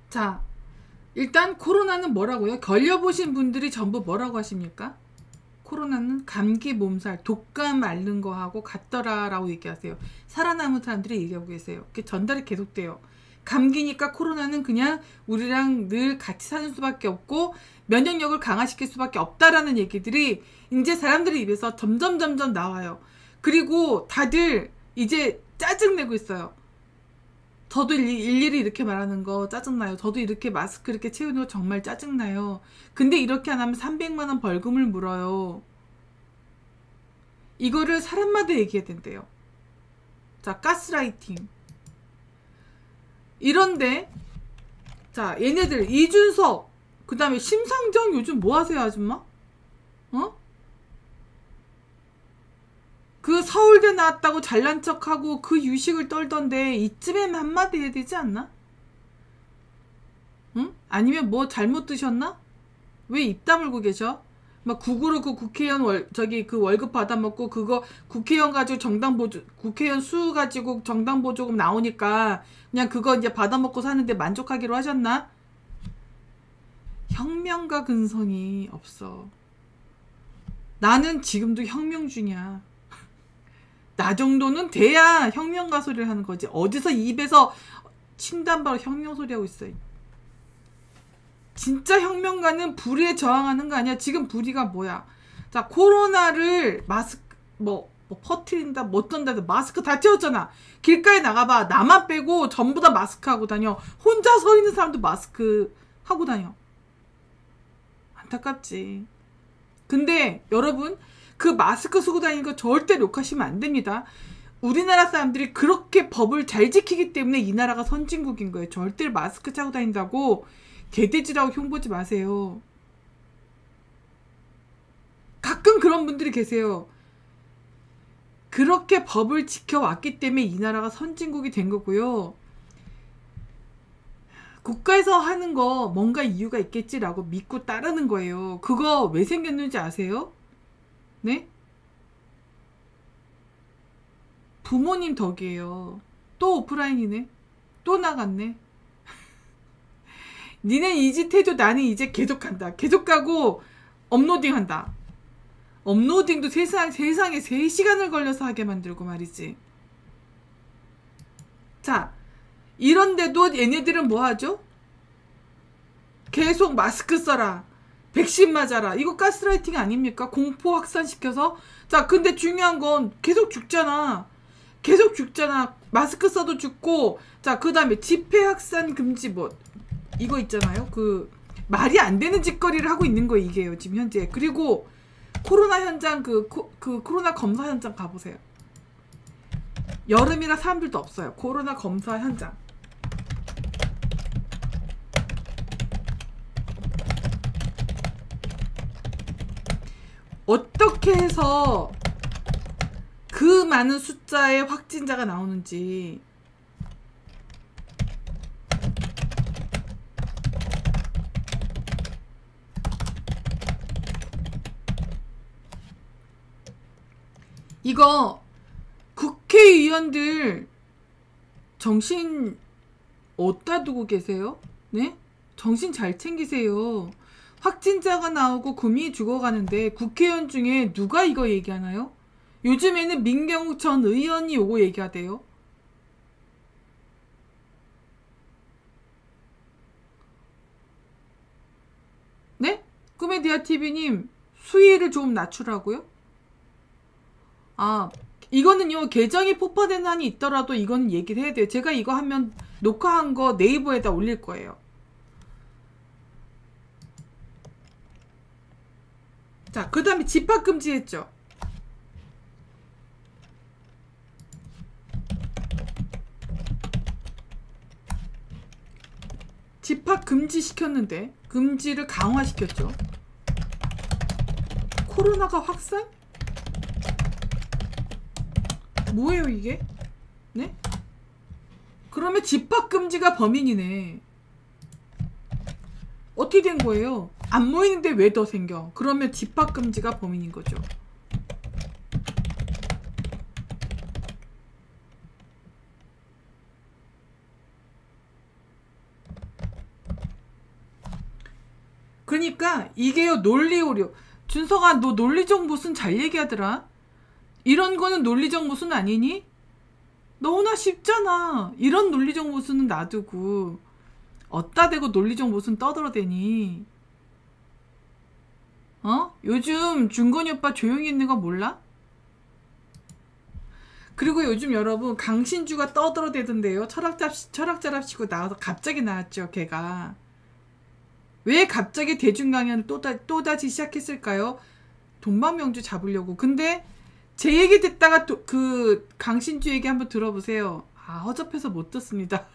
자, 일단 코로나는 뭐라고요? 걸려보신 분들이 전부 뭐라고 하십니까? 코로나는 감기 몸살, 독감 앓는 거하고 같더라 라고 얘기하세요. 살아남은 사람들이 얘기하고 계세요. 그게 전달이 계속돼요. 감기니까 코로나는 그냥 우리랑 늘 같이 사는 수밖에 없고 면역력을 강화시킬 수밖에 없다라는 얘기들이 이제 사람들의 입에서 점점 나와요. 그리고 다들 이제 짜증내고 있어요. 저도 일일이 이렇게 말하는 거 짜증나요. 저도 이렇게 마스크 이렇게 채우는 거 정말 짜증나요. 근데 이렇게 안 하면 300만 원 벌금을 물어요. 이거를 사람마다 얘기해야 된대요. 자, 가스라이팅. 이런데 자, 얘네들 이준석, 그 다음에 심상정 요즘 뭐 하세요, 아줌마? 어? 그 서울대 나왔다고 잘난 척하고 그 유식을 떨던데 이쯤엔 한마디 해야 되지 않나? 응? 아니면 뭐 잘못 드셨나? 왜 입 다물고 계셔? 막 국으로 그 국회의원 그 월급 받아먹고 그거 국회의원 가지고 국회의원 수 가지고 정당 보조금 나오니까 그냥 그거 이제 받아먹고 사는데 만족하기로 하셨나? 혁명가 근성이 없어. 나는 지금도 혁명 중이야. 나 정도는 돼야 혁명가 소리를 하는 거지. 어디서 입에서 침단바로 혁명 소리 하고 있어. 진짜 혁명가는 불의에 저항하는 거 아니야. 지금 불의가 뭐야. 자, 코로나를 퍼트린다, 뭐 어쩐다, 마스크 다 채웠잖아. 길가에 나가봐. 나만 빼고 전부 다 마스크 하고 다녀. 혼자 서 있는 사람도 마스크 하고 다녀. 안타깝지. 근데 여러분, 그 마스크 쓰고 다니는 거 절대 욕하시면 안 됩니다. 우리나라 사람들이 그렇게 법을 잘 지키기 때문에 이 나라가 선진국인 거예요. 절대 마스크 차고 다닌다고 개돼지라고 흉보지 마세요. 가끔 그런 분들이 계세요. 그렇게 법을 지켜왔기 때문에 이 나라가 선진국이 된 거고요. 국가에서 하는 거 뭔가 이유가 있겠지라고 믿고 따르는 거예요. 그거 왜 생겼는지 아세요? 네? 부모님 덕이에요. 또 오프라인이네. 또 나갔네. 니네 이 짓 해도 나는 이제 계속 간다. 계속 가고 업로딩 한다. 업로딩도 세상에 3시간을 걸려서 하게 만들고 말이지. 자, 이런데도 얘네들은 뭐 하죠? 계속 마스크 써라. 백신 맞아라. 이거 가스라이팅 아닙니까? 공포 확산시켜서. 자, 근데 중요한 건 계속 죽잖아. 계속 죽잖아. 마스크 써도 죽고. 자, 그 다음에 집회 확산 금지 이거 있잖아요. 그 말이 안 되는 짓거리를 하고 있는 거 이게요. 지금 현재. 그리고 코로나 현장 그 코로나 검사 현장 가보세요. 여름이라 사람들도 없어요. 코로나 검사 현장. 어떻게 해서 그 많은 숫자의 확진자가 나오는지. 이거 국회의원들 정신 어디다 두고 계세요? 네? 정신 잘 챙기세요. 확진자가 나오고 구민이 죽어가는데 국회의원 중에 누가 이거 얘기하나요? 요즘에는 민경욱 전 의원이 요거 얘기하대요. 네? 꿈의 디아TV님 수위를 좀 낮추라고요? 아, 이거는요, 계정이 폭파된 한이 있더라도 이거는 얘기를 해야 돼요. 제가 이거 하면 녹화한 거 네이버에다 올릴 거예요. 자, 그 다음에 집합금지 했죠. 집합금지 시켰는데 금지를 강화시켰죠. 코로나가 확산? 뭐예요 이게? 네? 그러면 집합금지가 범인이네. 어떻게 된 거예요? 안 모이는데 왜 더 생겨? 그러면 집합금지가 범인인 거죠. 그러니까 이게요, 논리 오류. 준석아, 너 논리적 모순 잘 얘기하더라. 이런 거는 논리적 모순 아니니? 너무나 쉽잖아. 이런 논리적 모순은 놔두고 어따 대고 논리적 모순 떠들어대니? 어? 요즘 준건이 오빠 조용히 있는 거 몰라? 그리고 요즘 여러분 강신주가 떠들어대던데요. 철학자랍시고 나와서 갑자기 나왔죠, 걔가. 왜 갑자기 대중 강연을 또다시 시작했을까요? 동방명주 잡으려고. 근데 제 얘기 듣다가 그 강신주 얘기 한번 들어보세요. 아, 허접해서 못 듣습니다.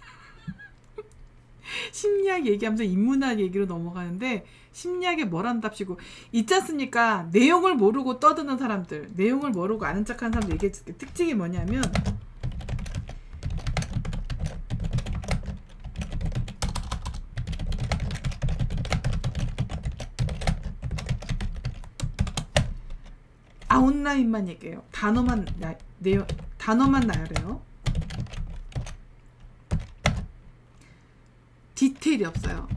심리학 얘기하면서 인문학 얘기로 넘어가는데 심리학에 뭘 한답시고 있지 않습니까? 내용을 모르고 떠드는 사람들, 내용을 모르고 아는 척하는 사람들 얘기해줄게. 특징이 뭐냐면 아웃라인만 얘기해요. 단어만 나열해요. 디테일이 없어요.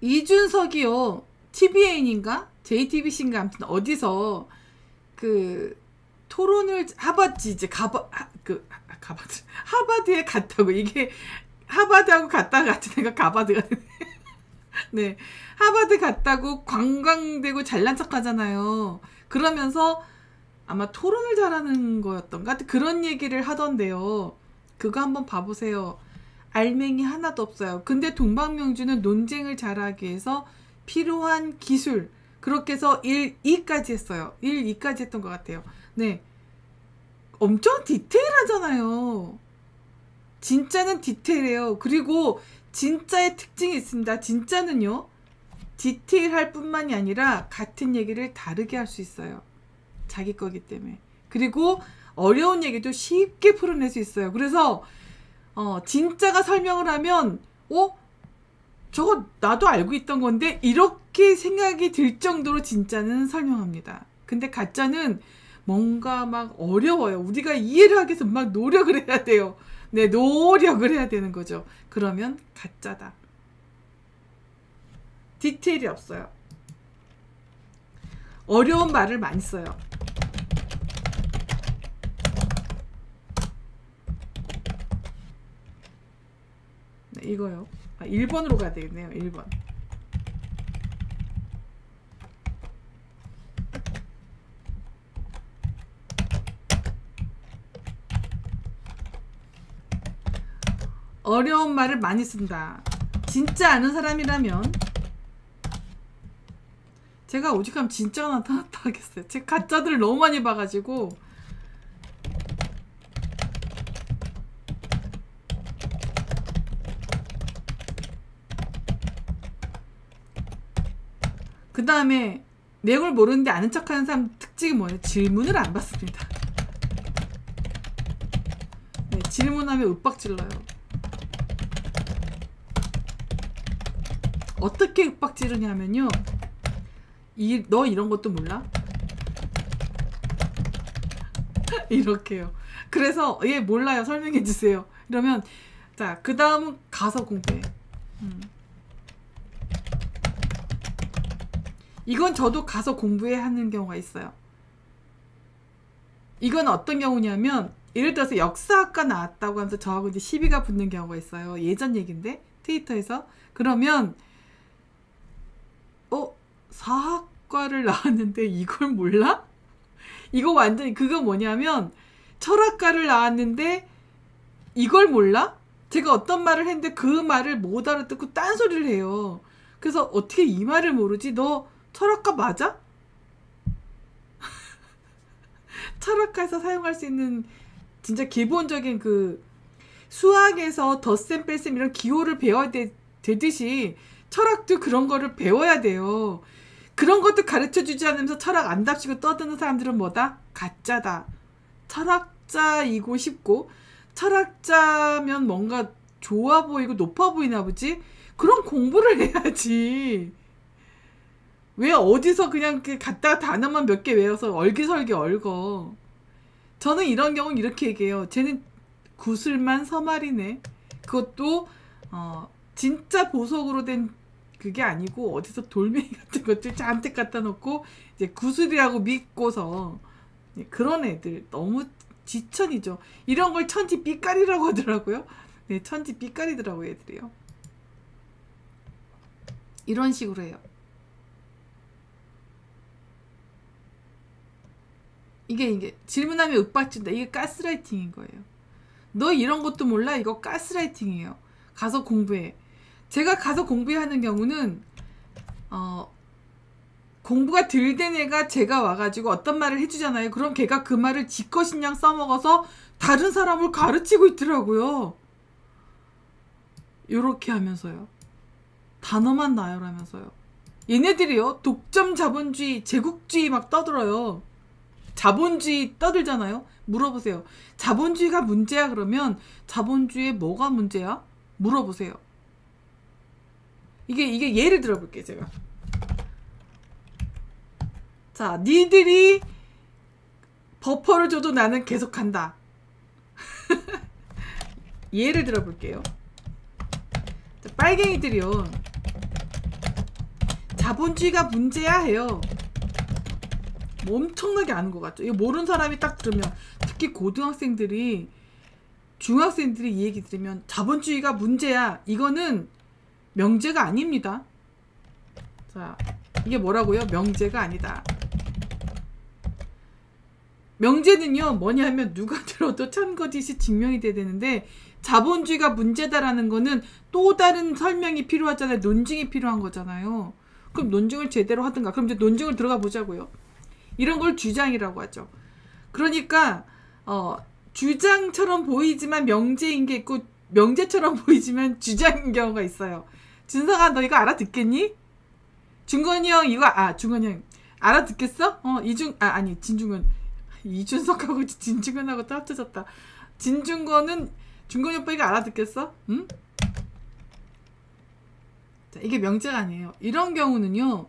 이준석이요. TVN인가? JTBC인가? 아무튼 어디서 그 토론을 하버드 이제 하버드에 갔다고. 이게 하버드하고 갔다가 같이 내가 가버드가 네. 하버드 갔다고 관광되고 잘난 척 하잖아요. 그러면서 아마 토론을 잘하는 거였던가? 그런 얘기를 하던데요. 그거 한번 봐보세요. 알맹이 하나도 없어요. 근데 동방명주는 논쟁을 잘하기 위해서 필요한 기술, 그렇게 해서 1, 2까지 했어요. 1, 2까지 했던 것 같아요. 네. 엄청 디테일하잖아요. 진짜는 디테일해요. 그리고 진짜의 특징이 있습니다. 진짜는요, 디테일할 뿐만이 아니라 같은 얘기를 다르게 할 수 있어요. 자기 거기 때문에. 그리고 어려운 얘기도 쉽게 풀어낼 수 있어요. 그래서 진짜가 설명을 하면 저거 나도 알고 있던 건데 이렇게 생각이 들 정도로 진짜는 설명합니다. 근데 가짜는 뭔가 막 어려워요. 우리가 이해를 하기 위해서 막 노력을 해야 돼요. 네, 노력을 해야 되는 거죠. 그러면 가짜다. 디테일이 없어요. 어려운 말을 많이 써요. 네, 이거요. 1번으로 가야 되겠네요. 1번. 어려운 말을 많이 쓴다. 진짜 아는 사람이라면 제가 오직하면 진짜가 나타났다 하겠어요. 제가 가짜들을 너무 많이 봐가지고. 그 다음에 내용을 모르는데 아는 척하는 사람 특징이 뭐예요? 질문을 안 받습니다. 네, 질문하면 윽박질러요. 어떻게 윽박지르냐면요, 너 이런 것도 몰라? 이렇게요. 그래서 얘 몰라요. 설명해 주세요. 이러면 자, 그 다음은 가서 공부해. 이건 저도 가서 공부해 하는 경우가 있어요. 이건 어떤 경우냐면, 예를 들어서 역사학과 나왔다고 하면서 저하고 이제 시비가 붙는 경우가 있어요. 예전 얘기인데 트위터에서. 그러면 사학과를 나왔는데 이걸 몰라? 이거 완전히 그거 뭐냐면, 철학과를 나왔는데 이걸 몰라? 제가 어떤 말을 했는데 그 말을 못 알아듣고 딴소리를 해요. 그래서 어떻게 이 말을 모르지? 너 철학과 맞아? 철학과에서 사용할 수 있는 진짜 기본적인 그 수학에서 덧셈 뺄셈 이런 기호를 배워야 되듯이 철학도 그런 거를 배워야 돼요. 그런 것도 가르쳐주지 않으면서 철학 안 답시고 떠드는 사람들은 뭐다? 가짜다. 철학자이고 싶고, 철학자면 뭔가 좋아 보이고 높아 보이나 보지? 그런 공부를 해야지. 왜 어디서 그냥 갖다가 단어만 몇 개 외워서 얼기설기 얽어. 저는 이런 경우는 이렇게 얘기해요. 쟤는 구슬만 서말이네. 그것도 진짜 보석으로 된 그게 아니고 어디서 돌멩이 같은 것들 잔뜩 갖다 놓고 이제 구슬이라고 믿고서, 그런 애들 너무 지천이죠. 이런 걸 천지 삐까리라고 하더라고요. 네, 천지 삐까리더라고요, 애들이요. 이런 식으로 해요. 이게 질문하면 윽박진다. 이게 가스라이팅인 거예요. 너 이런 것도 몰라? 이거 가스라이팅이에요. 가서 공부해. 제가 가서 공부하는 경우는 공부가 덜 된 애가 제가 와가지고 어떤 말을 해주잖아요. 그럼 걔가 그 말을 지껏신양 써먹어서 다른 사람을 가르치고 있더라고요. 요렇게 하면서요. 단어만 나열하면서요. 얘네들이요, 독점 자본주의, 제국주의 막 떠들어요. 자본주의 떠들잖아요. 물어보세요. 자본주의가 문제야 그러면 자본주의에 뭐가 문제야? 물어보세요. 이게 예를 들어볼게요, 제가. 자, 니들이 버퍼를 줘도 나는 계속 간다. 예를 들어볼게요. 자, 빨갱이들이요. 자본주의가 문제야 해요. 뭐 엄청나게 아는 것 같죠. 이거 모르는 사람이 딱 들으면, 특히 고등학생들이, 중학생들이 이 얘기 들으면 자본주의가 문제야. 이거는 명제가 아닙니다. 자, 이게 뭐라고요? 명제가 아니다. 명제는요, 뭐냐면 누가 들어도 참거짓이 증명이 돼야 되는데, 자본주의가 문제다라는 거는 또 다른 설명이 필요하잖아요. 논증이 필요한 거잖아요. 그럼 논증을 제대로 하든가. 그럼 이제 논증을 들어가 보자고요. 이런 걸 주장이라고 하죠. 그러니까 주장처럼 보이지만 명제인 게 있고, 명제처럼 보이지만 주장인 경우가 있어요. 준성아, 너 이거 알아듣겠니? 중건이 형 이거 중건이 형 알아듣겠어? 진중건, 이준석하고 진중건하고 또 합쳐졌다. 진중건은 중건이 오빠 이거 알아듣겠어? 응? 자, 이게 명제가 아니에요. 이런 경우는요,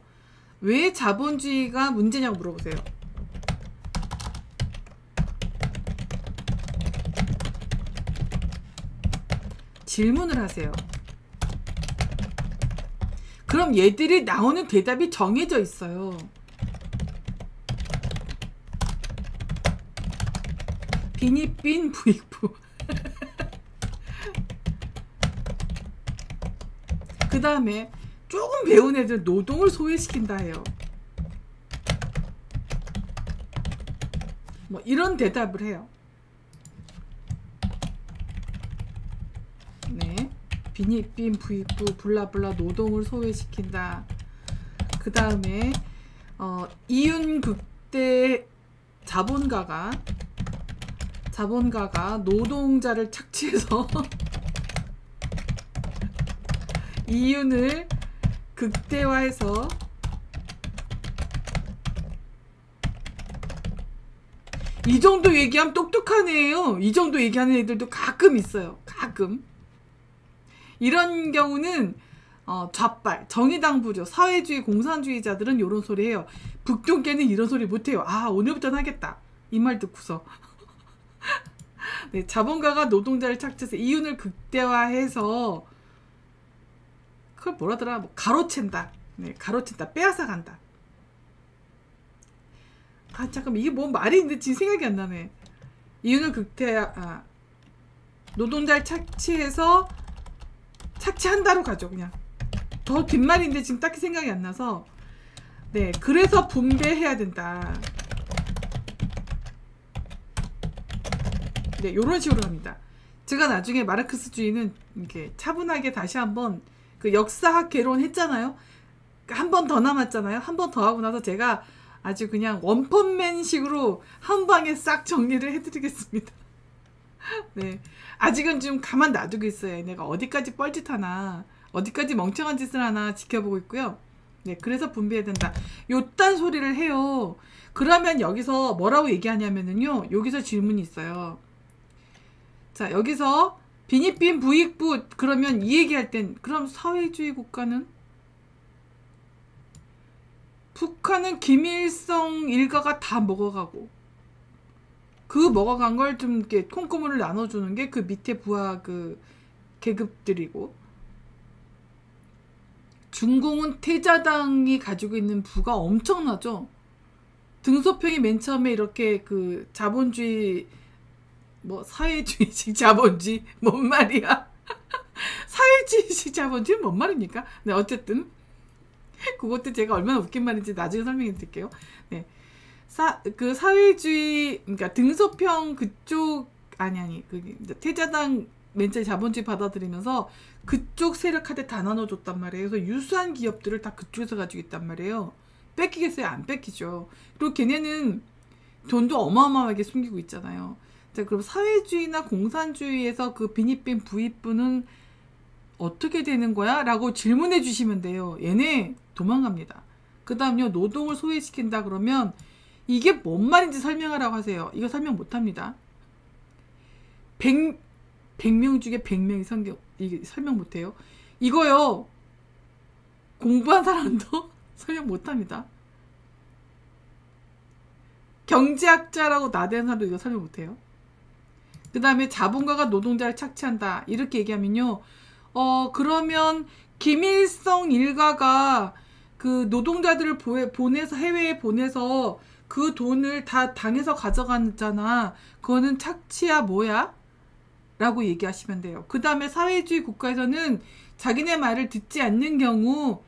왜 자본주의가 문제냐고 물어보세요. 질문을 하세요. 그럼 얘들이 나오는 대답이 정해져 있어요. 비니빈 부익부. 그 다음에 조금 배운 애들 노동을 소외시킨다 해요. 뭐 이런 대답을 해요. 네, 비니빈 부익부 블라블라 노동을 소외시킨다. 그 다음에 이윤극대 자본가가 노동자를 착취해서 이윤을 극대화해서 이 정도 얘기하면 똑똑한 애예요. 이 정도 얘기하는 애들도 가끔 있어요. 가끔. 이런 경우는 좌빨, 정의당부죠. 사회주의, 공산주의자들은 이런 소리 해요. 북동계는 이런 소리 못해요. 오늘부터는 하겠다. 이 말 듣고서. 네, 자본가가 노동자를 착취해서 이윤을 극대화해서 그걸 뭐라더라? 뭐 가로챈다. 네, 가로챈다. 빼앗아간다. 잠깐만, 이게 뭔 말이 있는데 지금 생각이 안 나네. 이윤을 노동자를 착취해서 착취한다로 가죠. 그냥 더 뒷말인데 지금 딱히 생각이 안 나서. 네, 그래서 분배해야 된다. 네, 요런 식으로 합니다. 제가 나중에 마르크스주의는 이렇게 차분하게 다시 한번 그 역사학 개론 했잖아요. 한 번 더 남았잖아요. 한 번 더 하고 나서 제가 아주 그냥 원펀맨식으로 한 방에 싹 정리를 해드리겠습니다. 네, 아직은 좀 가만 놔두고 있어요. 내가 어디까지 뻘짓하나, 어디까지 멍청한 짓을 하나 지켜보고 있고요. 네, 그래서 분배해야 된다. 요딴 소리를 해요. 그러면 여기서 뭐라고 얘기하냐면요, 여기서 질문이 있어요. 자, 여기서 비니빈 부익부, 그러면 이 얘기할 땐, 그럼 사회주의 국가는? 북한은 김일성 일가가 다 먹어가고, 그 먹어간 걸 좀 이렇게 콩고물을 나눠주는 게 그 밑에 부하 그 계급들이고, 중공은 태자당이 가지고 있는 부가 엄청나죠. 등소평이 맨 처음에 이렇게 그 자본주의, 뭐 사회주의식 자본주의 뭔 말이야? 사회주의식 자본주의 뭔 말입니까? 네, 어쨌든 그것도 제가 얼마나 웃긴 말인지 나중에 설명해 드릴게요. 네, 그 사회주의, 그러니까 등소평 그쪽, 그 태자당 맨 처음에 자본주의 받아들이면서 그쪽 세력한테 다 나눠줬단 말이에요. 그래서 유수한 기업들을 다 그쪽에서 가지고 있단 말이에요. 뺏기겠어요? 안 뺏기죠. 그리고 걔네는 돈도 어마어마하게 숨기고 있잖아요. 자, 그럼 사회주의나 공산주의에서 그 비니빈 부익부는 어떻게 되는 거야? 라고 질문해 주시면 돼요. 얘네 도망갑니다. 그 다음요, 노동을 소외시킨다 그러면 이게 뭔 말인지 설명하라고 하세요. 이거 설명 못합니다. 100명 중에 100명이 이게 설명 못해요. 이거요, 공부한 사람도 설명 못합니다. 경제학자라고 나대는 사람도 이거 설명 못해요. 그 다음에 자본가가 노동자를 착취한다, 이렇게 얘기하면요, 그러면 김일성 일가가 그 노동자들을 보내서 해외에 보내서 그 돈을 다 당에서 가져가잖아. 그거는 착취야 뭐야? 라고 얘기하시면 돼요. 그 다음에 사회주의 국가에서는 자기네 말을 듣지 않는 경우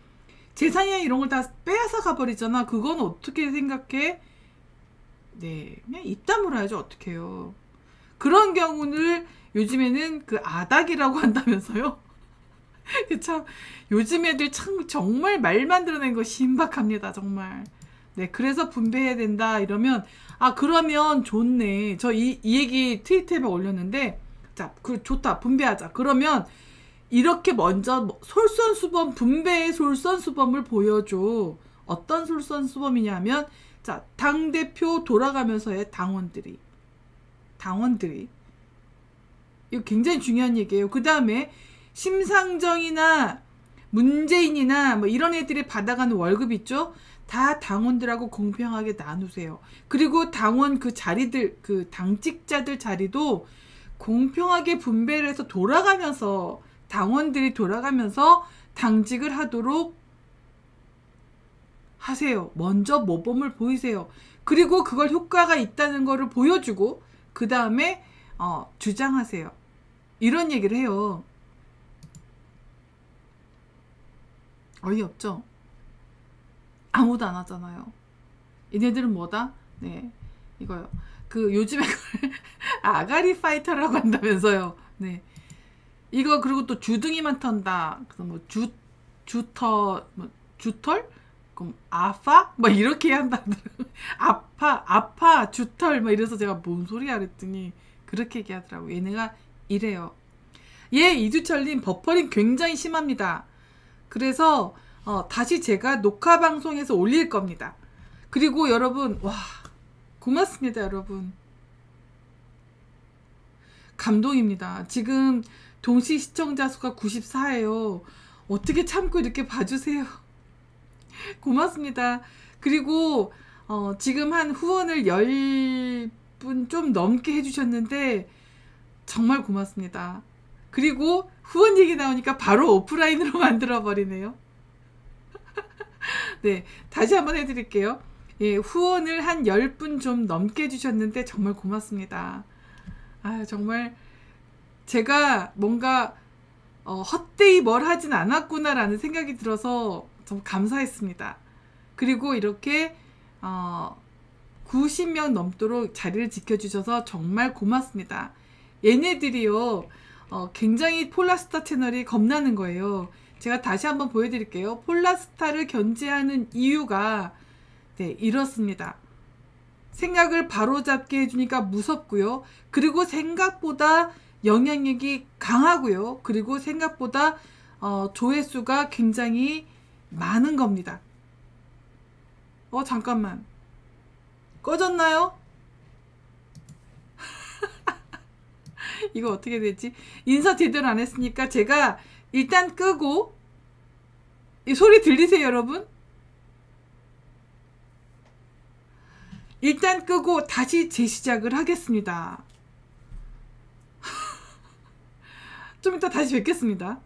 재산이나 이런 걸 다 빼앗아 가버리잖아. 그건 어떻게 생각해? 네, 그냥 입 다물어야죠. 어떡해요. 그런 경우를 요즘에는 그 아닥이라고 한다면서요? 참 요즘 애들 참 정말 말 만들어낸 거 신박합니다. 정말. 네, 그래서 분배해야 된다 이러면 아 그러면 좋네. 저 이 얘기 트위터에 올렸는데 자, 그 좋다. 분배하자. 그러면 이렇게 먼저 솔선수범 분배의 솔선수범을 보여줘. 어떤 솔선수범이냐면 자, 당대표 돌아가면서의 당원들이 이거 굉장히 중요한 얘기예요. 그 다음에 심상정이나 문재인이나 뭐 이런 애들이 받아가는 월급 있죠? 다 당원들하고 공평하게 나누세요. 그리고 당원 그 자리들, 그 당직자들 자리도 공평하게 분배를 해서 돌아가면서 당원들이 돌아가면서 당직을 하도록 하세요. 먼저 모범을 보이세요. 그리고 그걸 효과가 있다는 거를 보여주고 그 다음에 주장하세요. 이런 얘기를 해요. 어이없죠? 아무도 안 하잖아요. 얘네들은 뭐다? 네, 이거요. 그 요즘에 아가리 파이터라고 한다면서요. 네, 이거 그리고 또 주둥이만 턴다. 그래서 뭐 주털? 그럼 아파? 뭐 이렇게 한다. 아파, 주털. 뭐 이래서 제가 뭔 소리야 그랬더니 그렇게 얘기하더라고. 얘네가 이래요. 예, 이두철님 버퍼링 굉장히 심합니다. 그래서 다시 제가 녹화 방송에서 올릴 겁니다. 그리고 여러분, 와, 고맙습니다, 여러분. 감동입니다. 지금 동시 시청자 수가 94예요. 어떻게 참고 이렇게 봐주세요. 고맙습니다. 그리고 지금 한 후원을 10분 좀 넘게 해주셨는데 정말 고맙습니다. 그리고 후원 얘기 나오니까 바로 오프라인으로 만들어버리네요. 네, 다시 한번 해드릴게요. 예, 후원을 한 10분 좀 넘게 해주셨는데 정말 고맙습니다. 아, 정말 제가 뭔가 헛되이 뭘 하진 않았구나라는 생각이 들어서 좀 감사했습니다. 그리고 이렇게 90명 넘도록 자리를 지켜주셔서 정말 고맙습니다. 얘네들이요 굉장히 폴라스타 채널이 겁나는 거예요. 제가 다시 한번 보여드릴게요. 폴라스타를 견제하는 이유가 네, 이렇습니다. 생각을 바로잡게 해주니까 무섭고요. 그리고 생각보다 영향력이 강하고요. 그리고 생각보다 조회수가 굉장히 많은 겁니다. 잠깐만. 꺼졌나요? 이거 어떻게 되지? 인사 제대로 안 했으니까 제가 일단 끄고 이 소리 들리세요, 여러분? 일단 끄고 다시 재시작을 하겠습니다. 좀 이따 다시 뵙겠습니다.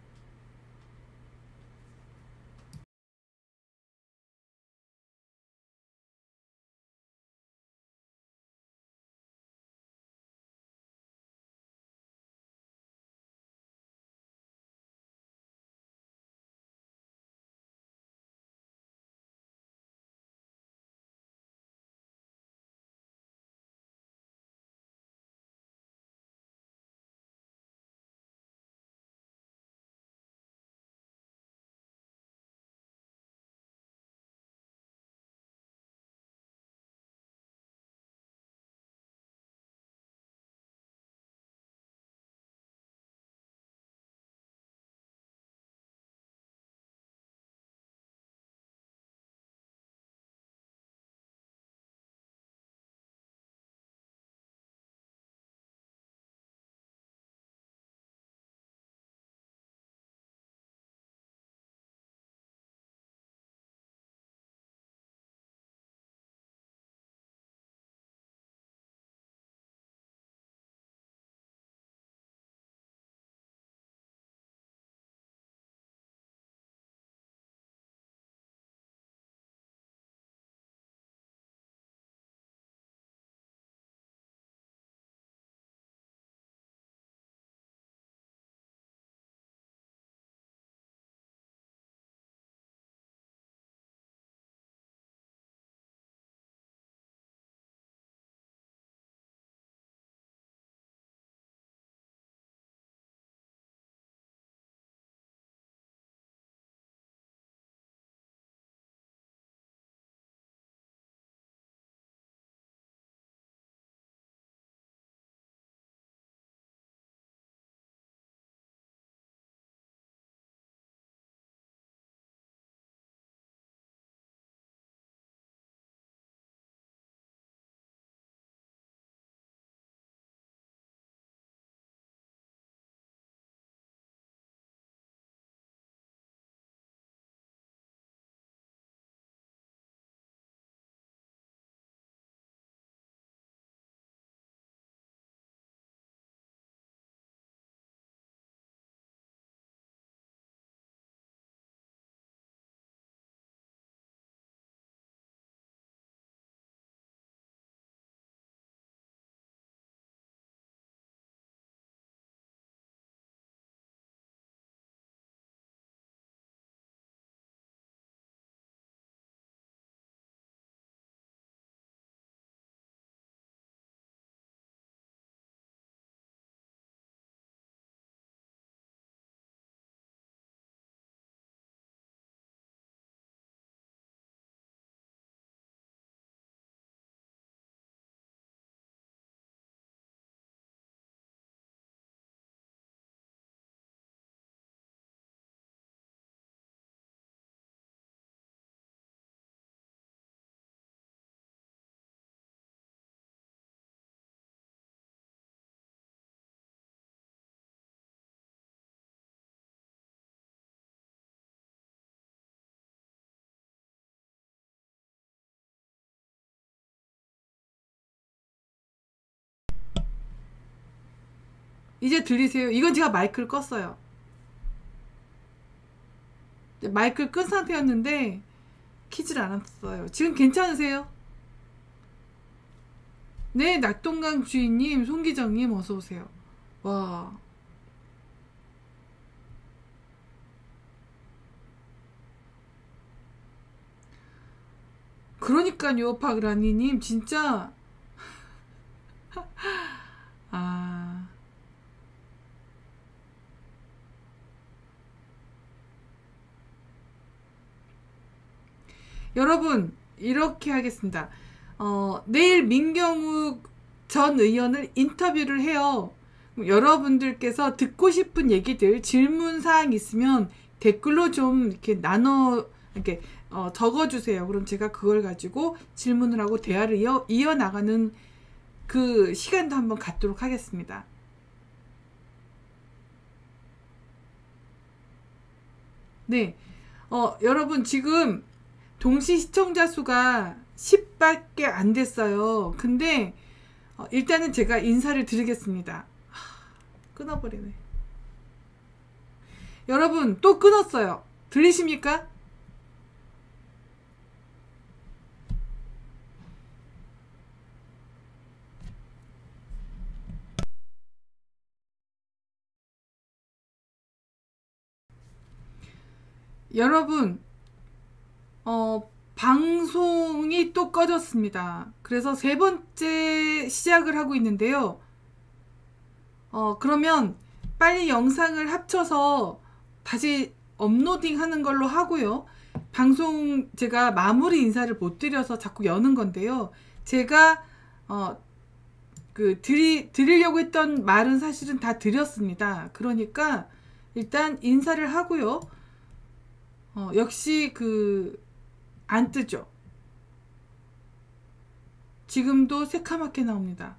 이제 들리세요? 이건 제가 마이크를 껐어요. 마이크를 끈 상태였는데 키질 않았어요. 지금 괜찮으세요? 네, 낙동강 주인님, 송기정님 어서오세요. 와. 그러니까요, 박라니님, 진짜. 아. 여러분, 이렇게 하겠습니다. 내일 민경욱 전 의원을 인터뷰를 해요. 여러분들께서 듣고 싶은 얘기들, 질문사항 있으면 댓글로 좀 이렇게 이렇게, 적어주세요. 그럼 제가 그걸 가지고 질문을 하고 대화를 이어나가는 그 시간도 한번 갖도록 하겠습니다. 네. 여러분, 지금 동시 시청자 수가 10밖에 안 됐어요. 근데 일단은 제가 인사를 드리겠습니다. 끊어버리네. 여러분, 또 끊었어요. 들리십니까? 여러분, 방송이 또 꺼졌습니다. 그래서 세 번째 시작을 하고 있는데요. 그러면 빨리 영상을 합쳐서 다시 업로딩 하는 걸로 하고요. 방송 제가 마무리 인사를 못 드려서 자꾸 여는 건데요. 제가 드리려고 했던 말은 사실은 다 드렸습니다. 그러니까 일단 인사를 하고요. 역시 안 뜨죠. 지금도 새카맣게 나옵니다.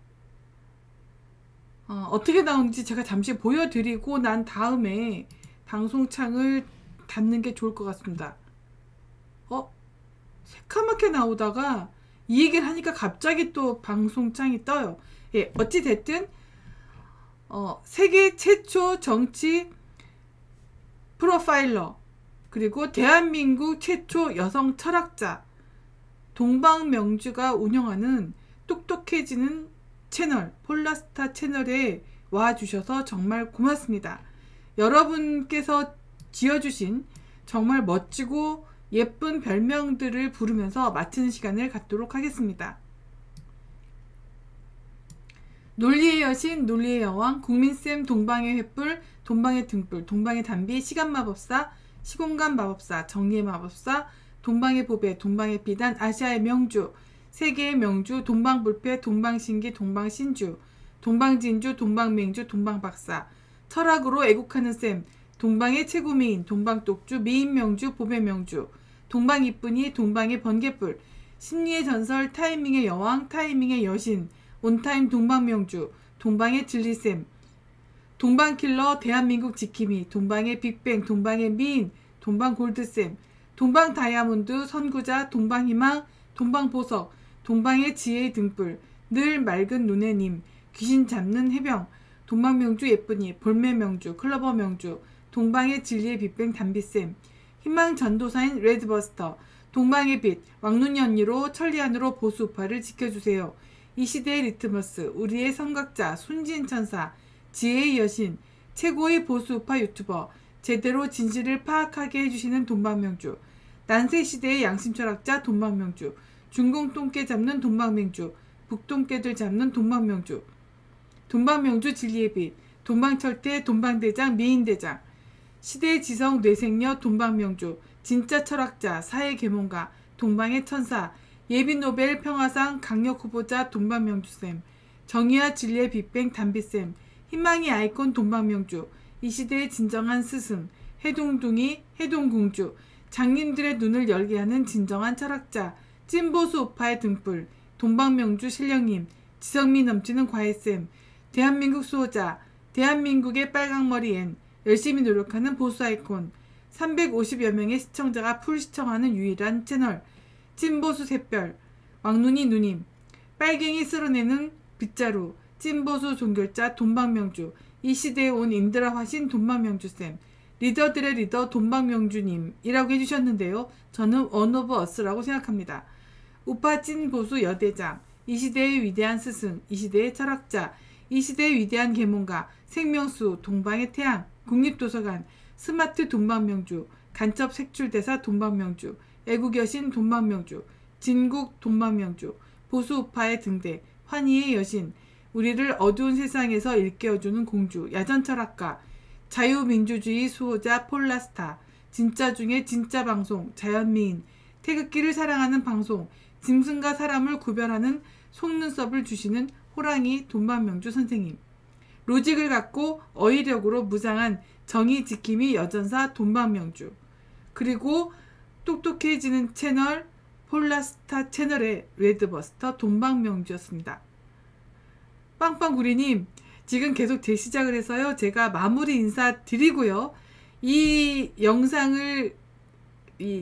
어떻게 나오는지 제가 잠시 보여드리고 난 다음에 방송창을 닫는 게 좋을 것 같습니다. 새카맣게 나오다가 이 얘기를 하니까 갑자기 또 방송창이 떠요. 예, 어찌됐든 세계 최초 정치 프로파일러, 그리고 대한민국 최초 여성 철학자 동방명주가 운영하는 똑똑해지는 채널 폴라스타 채널에 와주셔서 정말 고맙습니다. 여러분께서 지어주신 정말 멋지고 예쁜 별명들을 부르면서 마치는 시간을 갖도록 하겠습니다. 논리의 여신, 논리의 여왕, 국민쌤, 동방의 횃불, 동방의 등불, 동방의 단비, 시간마법사, 시공간 마법사, 정리의 마법사, 동방의 보배, 동방의 비단, 아시아의 명주, 세계의 명주, 동방불패, 동방신기, 동방신주, 동방진주, 동방맹주, 동방박사, 철학으로 애국하는 쌤, 동방의 최고 미인, 동방독주, 미인명주, 보배명주, 동방이쁜이, 동방의 번개불, 심리의 전설, 타이밍의 여왕, 타이밍의 여신, 온타임 동방명주, 동방의 진리쌤, 동방킬러, 대한민국 지킴이, 동방의 빅뱅, 동방의 미인, 동방골드쌤, 동방다이아몬드, 선구자, 동방희망, 동방보석, 동방의 지혜의 등불, 늘 맑은 눈의 님, 귀신 잡는 해병, 동방명주 예쁜이, 볼매명주, 클러버명주, 동방의 진리의 빅뱅 담비쌤, 희망 전도사인 레드버스터, 동방의 빛, 왕눈이 언니로 천리안으로 보수우파를 지켜주세요. 이 시대의 리트머스, 우리의 선각자, 순진천사, 지혜의 여신, 최고의 보수우파 유튜버, 제대로 진실을 파악하게 해주시는 동방명주, 난세시대의 양심철학자 동방명주, 중공똥개 잡는 동방명주, 북동개들 잡는 동방명주, 동방명주 진리의 빛, 동방철대 동방대장 미인대장, 시대의 지성 뇌생녀 동방명주, 진짜 철학자 사회계몽가 동방의 천사, 예비노벨 평화상 강력후보자 동방명주쌤, 정의와 진리의 빅뱅 담비쌤, 희망의 아이콘 동방명주, 이 시대의 진정한 스승, 해동둥이 해동공주, 장님들의 눈을 열게 하는 진정한 철학자, 찐보수 우파의 등불, 동방명주 신령님, 지성미 넘치는 과외쌤, 대한민국 수호자, 대한민국의 빨강머리엔, 열심히 노력하는 보수 아이콘, 350여 명의 시청자가 풀 시청하는 유일한 채널, 찐보수 샛별, 왕눈이 누님, 빨갱이 쓸어내는 빗자루, 찐보수 종결자 돈방명주, 이 시대에 온 인드라 화신 돈방명주쌤, 리더들의 리더 돈방명주님이라고 해주셨는데요. 저는 원 오브 어스라고 생각합니다. 우파 찐보수 여대장, 이 시대의 위대한 스승, 이 시대의 철학자, 이 시대의 위대한 계몽가, 생명수, 동방의 태양, 국립도서관, 스마트 돈방명주, 간첩 색출대사 돈방명주, 애국여신 돈방명주, 진국 돈방명주, 보수우파의 등대, 환희의 여신, 우리를 어두운 세상에서 일깨워주는 공주, 야전철학가, 자유민주주의 수호자 폴라스타, 진짜 중에 진짜 방송, 자연미인, 태극기를 사랑하는 방송, 짐승과 사람을 구별하는 속눈썹을 주시는 호랑이 돈방명주 선생님, 로직을 갖고 어휘력으로 무장한 정의 지킴이 여전사 돈방명주, 그리고 똑똑해지는 채널 폴라스타 채널의 레드버스터 돈방명주였습니다. 빵빵구리님, 지금 계속 재시작을 해서요. 제가 마무리 인사 드리고요. 이 영상을,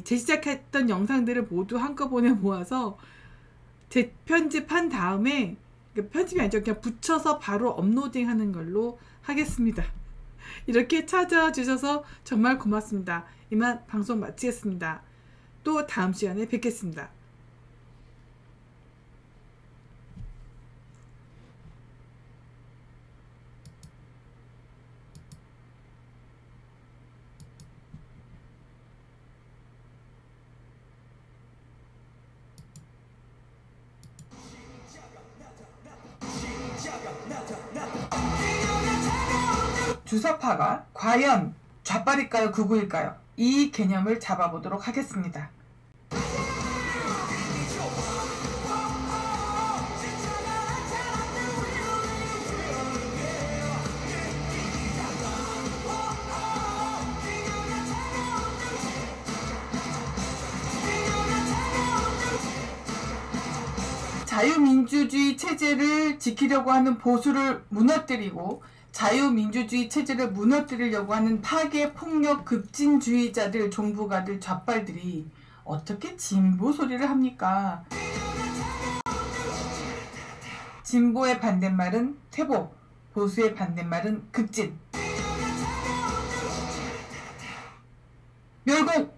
재시작했던 영상들을 모두 한꺼번에 모아서 재편집한 다음에, 편집이 아니죠. 그냥 붙여서 바로 업로딩 하는 걸로 하겠습니다. 이렇게 찾아주셔서 정말 고맙습니다. 이만 방송 마치겠습니다. 또 다음 시간에 뵙겠습니다. 주사파가 과연 좌빨일까요, 극우일까요? 이 개념을 잡아보도록 하겠습니다. 자유민주주의 체제를 지키려고 하는 보수를 무너뜨리고 자유민주주의 체제를 무너뜨리려고 하는 파괴, 폭력, 급진주의자들, 종부가들, 좌빨들이 어떻게 진보 소리를 합니까? 진보의 반대말은 퇴보, 보수의 반대말은 급진. 멸공!